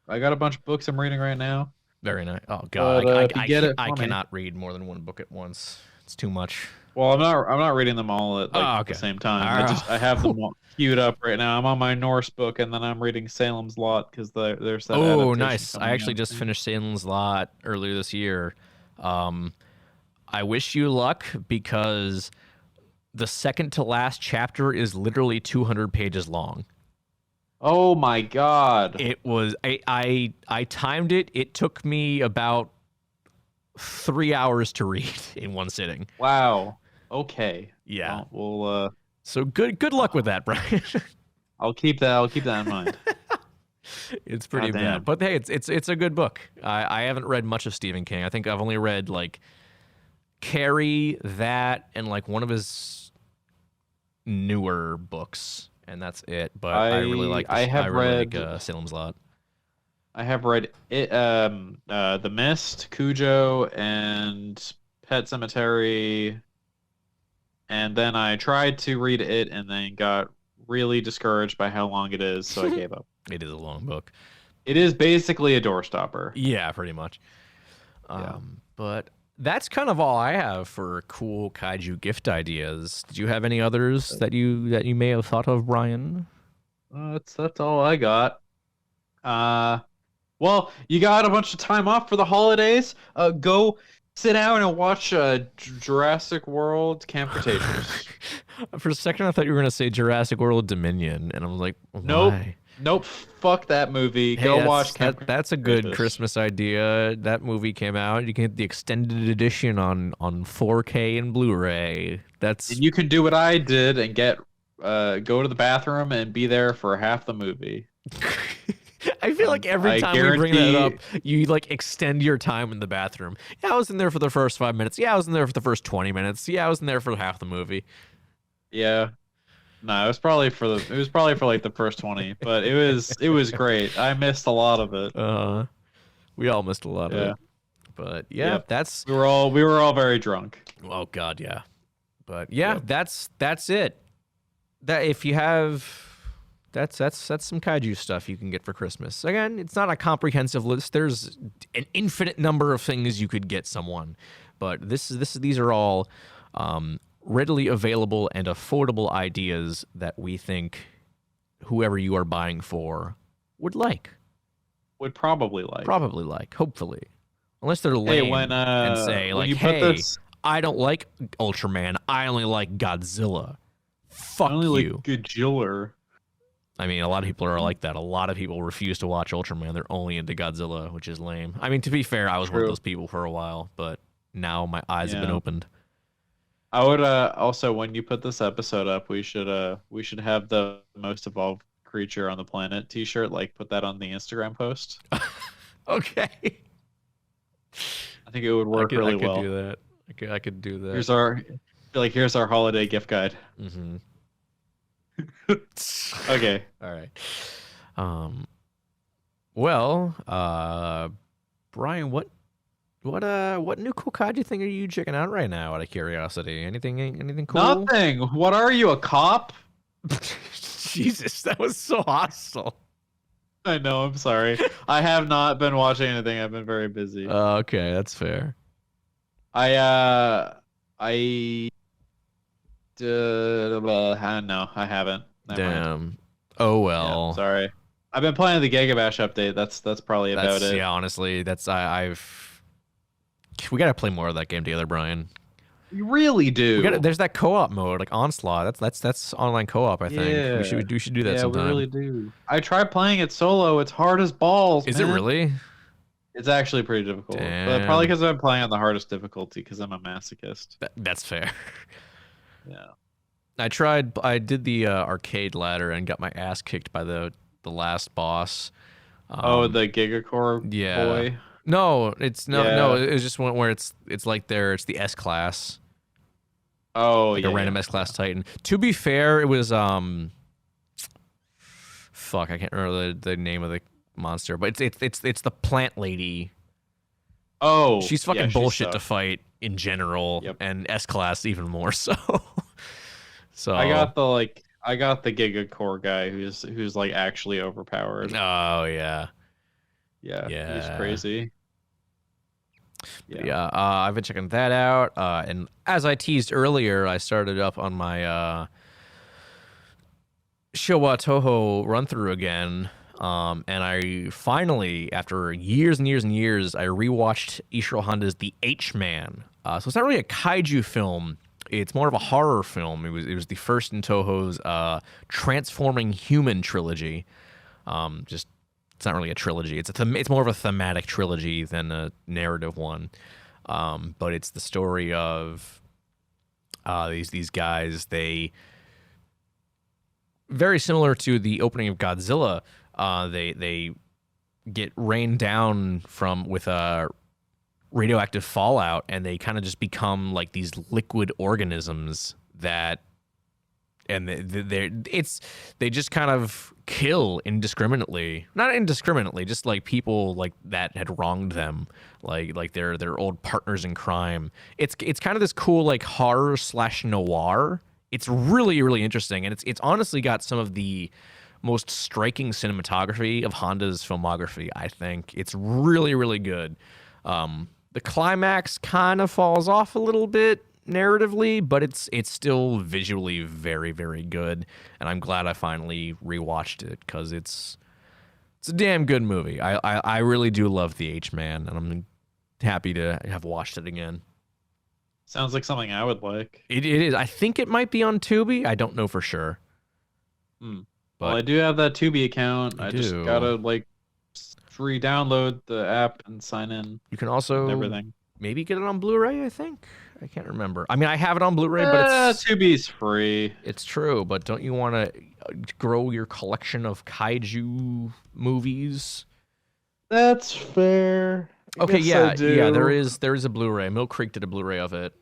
I got a bunch of books I'm reading right now. Very nice. Oh god, But, I cannot read more than one book at once. It's too much. Well, I'm not reading them all at okay. the same time. Alright. I have them all queued up right now. I'm on my Norse book, and then I'm reading Salem's Lot because there's that. Oh, adaptation nice. I coming actually out just soon. finished Salem's Lot earlier this year. I wish you luck because the second to last chapter is literally 200 pages long. Oh my god! It was I timed it. It took me about 3 hours to read in one sitting. Wow. Okay. Yeah. Well, So good luck with that, Brian. I'll keep that in mind. It's pretty Goddamn. bad, but hey, it's a good book. I haven't read much of Stephen King. I think I've only read like Carrie, that, and like one of his newer books, and that's it. But I really like. Salem's Lot. I have read it, The Mist, Cujo, and Pet Cemetery, and then I tried to read it and then got really discouraged by how long it is, so I gave up. It is a long book. It is basically a doorstopper. Yeah, pretty much. Yeah. But that's kind of all I have for cool kaiju gift ideas. Did you have any others that you may have thought of, Brian? That's all I got. Well, you got a bunch of time off for the holidays. Go sit down and watch Jurassic World Camp Cretaceous. For a second, I thought you were gonna say Jurassic World Dominion, and I was like, Nope. why? Nope. Fuck that movie. Hey, Go watch Camp that's a good Cretaceous. Christmas idea. That movie came out. You can get the extended edition on 4K and Blu-ray. That's And you can do what I did and go to the bathroom and be there for half the movie. I feel like every I time we bring that up, guarantee- you like extend your time in the bathroom. Yeah, I was in there for the first 5 minutes. Yeah, I was in there for the first 20 minutes. Yeah, I was in there for half the movie. Yeah. No, it was probably for like the first 20, but it was great. I missed a lot of it. We all missed a lot of Yeah. it. But yeah, Yep. that's We were all very drunk. oh god, yeah. But yeah, Yep. that's it. That if you have that's some kaiju stuff you can get for Christmas. Again, it's not a comprehensive list. There's an infinite number of things you could get someone, but these are all readily available and affordable ideas that we think whoever you are buying for would like, Would probably like. hopefully, unless they're lame Hey, when and say when like, you put hey, this, I don't like Ultraman. I only like Godzilla. Fuck I only you. like Godzilla. I mean, a lot of people are like that. A lot of people refuse to watch Ultraman. They're only into Godzilla, which is lame. I mean, to be fair, I was one of True. those people for a while, but now my eyes have been Yeah. opened. I would also, when you put this episode up, we should have the most evolved creature on the planet T-shirt. Like, put that on the Instagram post. Okay. I think it would work really I could well. do that. I could do that. Here's our holiday gift guide. Mm-hmm. Okay. All right. Well, Brian, what new cool kaiju thing are you checking out right now? Out of curiosity, anything cool? Nothing. What are you, a cop? Jesus, that was so hostile. I know. I'm sorry. I have not been watching anything. I've been very busy. Okay, that's fair. No, I haven't. Never mind. Damn. Oh Yeah, well. sorry. I've been playing the Gigabash update. That's probably about it. Yeah, honestly, we gotta play more of that game together, Brian. You really do. There's that co-op mode, like Onslaught. That's online co-op. I think Yeah. we should do that yeah, sometime. we really do. I tried playing it solo. It's hard as balls. Is man. it really? It's actually pretty difficult. But Damn. probably because I'm playing on the hardest difficulty because I'm a masochist. That's fair. Yeah. I did the arcade ladder and got my ass kicked by the last boss. The Gigacore yeah. boy. No, it's no. Yeah. It was just one where it's like it's the S class, Oh, like yeah. a random S class Titan. To be fair, it was fuck, I can't remember the name of the monster, but it's the plant lady. Oh, She's fucking yeah, she bullshit to sucked. fight in general, Yep. and S class even more so. So I got the Gigacore guy who's like actually overpowered. Oh yeah. Yeah. He's Yeah. crazy. Yeah, I've been checking that out. And as I teased earlier, I started up on my Showa Toho run through again. And I finally, after years and years and years, I rewatched Ishiro Honda's The H-Man. So it's not really a kaiju film. It's more of a horror film. It was the first in Toho's transforming human trilogy. It's not really a trilogy. It's more of a thematic trilogy than a narrative one. But it's the story of these guys. They very similar to the opening of Godzilla. They get rained down with radioactive fallout, and they kind of just become like these liquid organisms that and they just kind of kill indiscriminately, not indiscriminately, just like people like that had wronged them, like their old partners in crime. It's kind of this cool like horror / noir. It's really, really interesting, and it's honestly got some of the most striking cinematography of Honda's filmography. I think it's really, really good. The climax kind of falls off a little bit narratively, but it's still visually very, very good, and I'm glad I finally rewatched it because it's a damn good movie. I really do love The H-Man, and I'm happy to have watched it again. Sounds like something I would like. It is. I think it might be on Tubi. I don't know for sure. But well, I do have that Tubi account. I just gotta like re-download the app and sign in. You can also everything. Maybe get it on Blu-ray. I think I can't remember. I mean, I have it on Blu-ray, but Tubi's free. It's true, but don't you want to grow your collection of kaiju movies? That's fair. Okay, yeah. There is a Blu-ray. Mill Creek did a Blu-ray of it.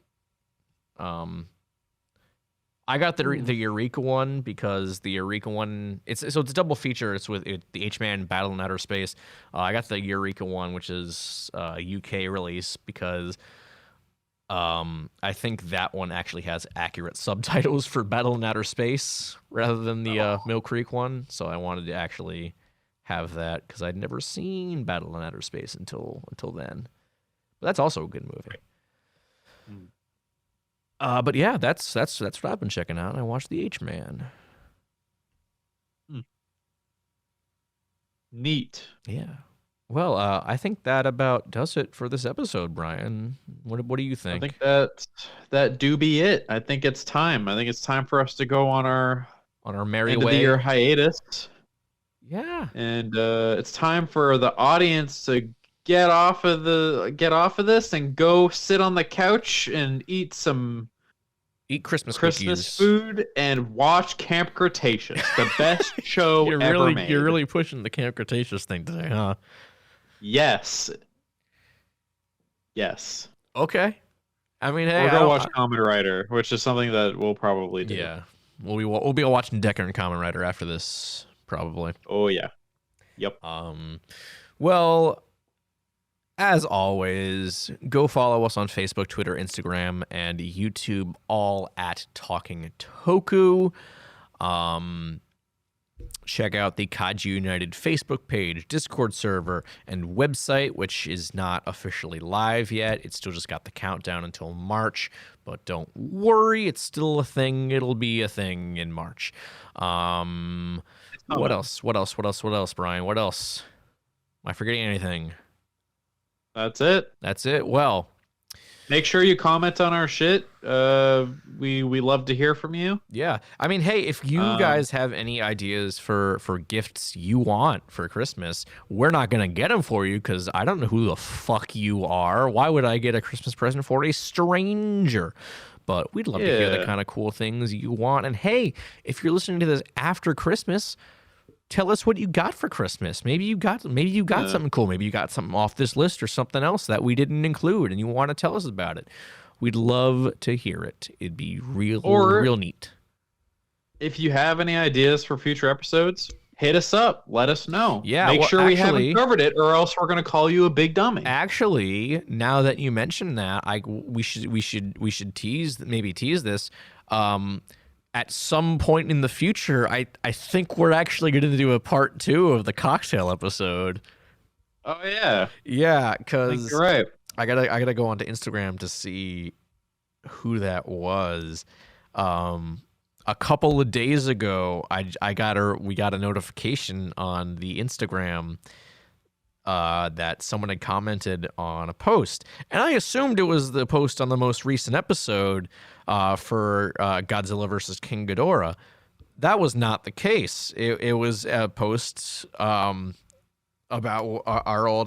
I got the Eureka one because the Eureka one it's a double feature. It's with the H-Man Battle in Outer Space. I got the Eureka one, which is a UK release because I think that one actually has accurate subtitles for Battle in Outer Space rather than the Mill Creek one. So I wanted to actually have that because I'd never seen Battle in Outer Space until then. But that's also a good movie. But yeah, that's what I've been checking out. I watched The H-Man. Neat. Yeah. Well, I think that about does it for this episode, Brian. What do you think? I think that do be it. I think it's time. I think it's time for us to go on our merry end way. Of the year hiatus. Yeah. And it's time for the audience to get off of this and go sit on the couch and eat Christmas cookies. Food Food and watch Camp Cretaceous, the best show ever made. You're really pushing the Camp Cretaceous thing today, huh? Yes. Okay. I mean, hey, we'll go watch Kamen Rider, which is something that we'll probably do. Yeah, we'll be watching Decker and Kamen Rider after this, probably. Oh yeah. Yep. Well, as always, go follow us on Facebook, Twitter, Instagram, and YouTube, all at Talking Toku. Check out the Kaiju United Facebook page, Discord server, and website, which is not officially live yet. It's still just got the countdown until March, but don't worry, it's still a thing. It'll be a thing in March. What else, Brian? What else? Am I forgetting anything? That's it. Well, make sure you comment on our shit. We love to hear from you. Yeah. I mean, hey, if you guys have any ideas for gifts you want for Christmas, we're not going to get them for you because I don't know who the fuck you are. Why would I get a Christmas present for a stranger? But we'd love to hear the kind of cool things you want. And hey, if you're listening to this after Christmas, tell us what you got for Christmas. Maybe you got something cool. Maybe you got something off this list or something else that we didn't include and you want to tell us about it. We'd love to hear it. It'd be real neat. If you have any ideas for future episodes, hit us up. Let us know. Yeah, Make sure we haven't covered it or else we're going to call you a big dummy. Actually, now that you mentioned that, we should tease this. At some point in the future, I think we're actually going to do a part 2 of the cocktail episode. Oh yeah, yeah, because you're right. I gotta go onto Instagram to see who that was. A couple of days ago, we got a notification on the Instagram that someone had commented on a post, and I assumed it was the post on the most recent episode for Godzilla versus King Ghidorah. That was not the case. It was a post about our old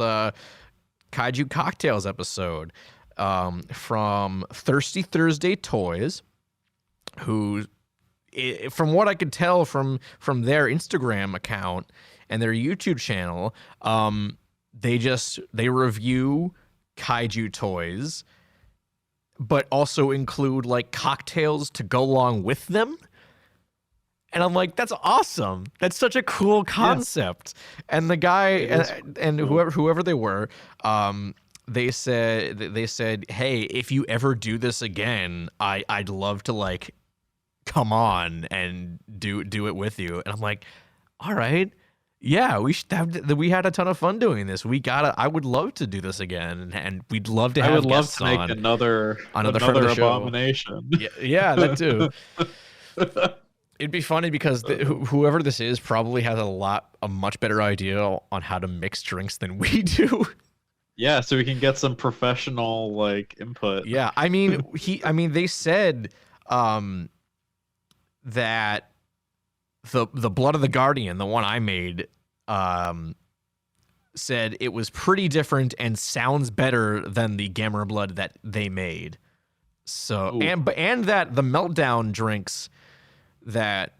Kaiju Cocktails episode from Thirsty Thursday Toys, who, from what I could tell from their Instagram account and their YouTube channel, they review kaiju toys, but also include like cocktails to go along with them. And I'm like, that's awesome. That's such a cool concept. And the guy and whoever they were, they said, hey, if you ever do this again, I'd love to like come on and do it with you. And I'm like, all right. Yeah, we had a ton of fun doing this. I would love to do this again, and we'd love to have. I would love guests to make on. another friend of the show. abomination. Yeah, that too. It'd be funny because whoever this is probably has a much better idea on how to mix drinks than we do. Yeah, so we can get some professional like input. Yeah, I mean they said that the Blood of the Guardian, the one I made, said it was pretty different and sounds better than the Gamma Blood that they made. So and that the Meltdown drinks that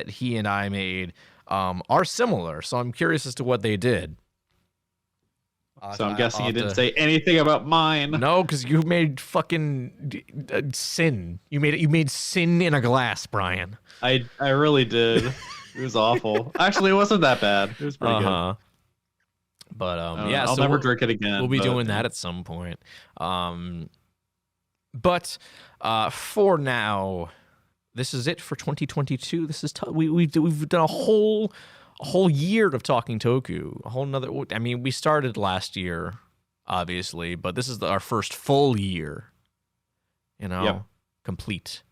he and I made are similar. So I'm curious as to what they did. So I'm guessing you didn't say anything about mine. No, because you made fucking sin. You made sin in a glass, Brian. I really did. It was awful. Actually, it wasn't that bad. It was pretty good. But I'll never drink it again. We'll be doing that at some point. But for now, this is it for 2022. This is we've done a whole year of talking Toku. A whole nother. I mean, we started last year, obviously, but this is our first full year. Complete.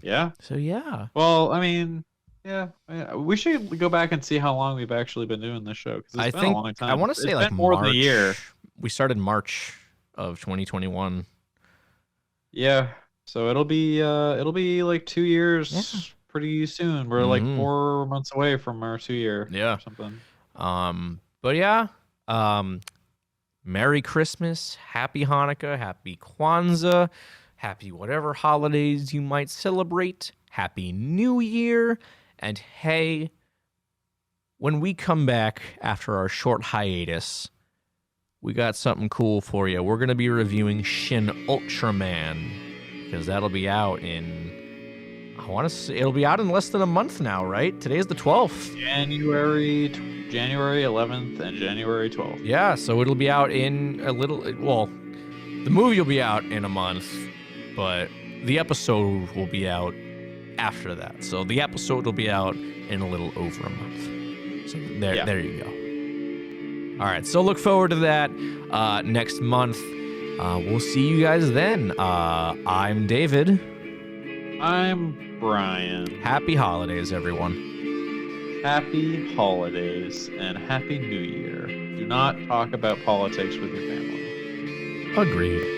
Yeah. So yeah. Well, I mean, yeah, we should go back and see how long we've actually been doing this show. I think a long time. I want to say like more March. than a year. We started March of 2021. Yeah. So it'll be like 2 years pretty soon. We're like 4 months away from our 2 year. Yeah. Or something. But yeah. Merry Christmas, Happy Hanukkah, Happy Kwanzaa, Happy whatever holidays you might celebrate, Happy New Year, and hey, when we come back after our short hiatus, we got something cool for you. We're going to be reviewing Shin Ultraman, because that'll be out in, it'll be out in less than a month now, right? Today's the 12th. January 11th and January 12th. Yeah, so it'll be out in the movie will be out in a month, but the episode will be out after that. So the episode will be out in a little over a month. So there you go. All right, so look forward to that next month. We'll see you guys then. I'm David. I'm Brian. Happy holidays, everyone. Happy holidays and Happy New Year. Do not talk about politics with your family. Agreed.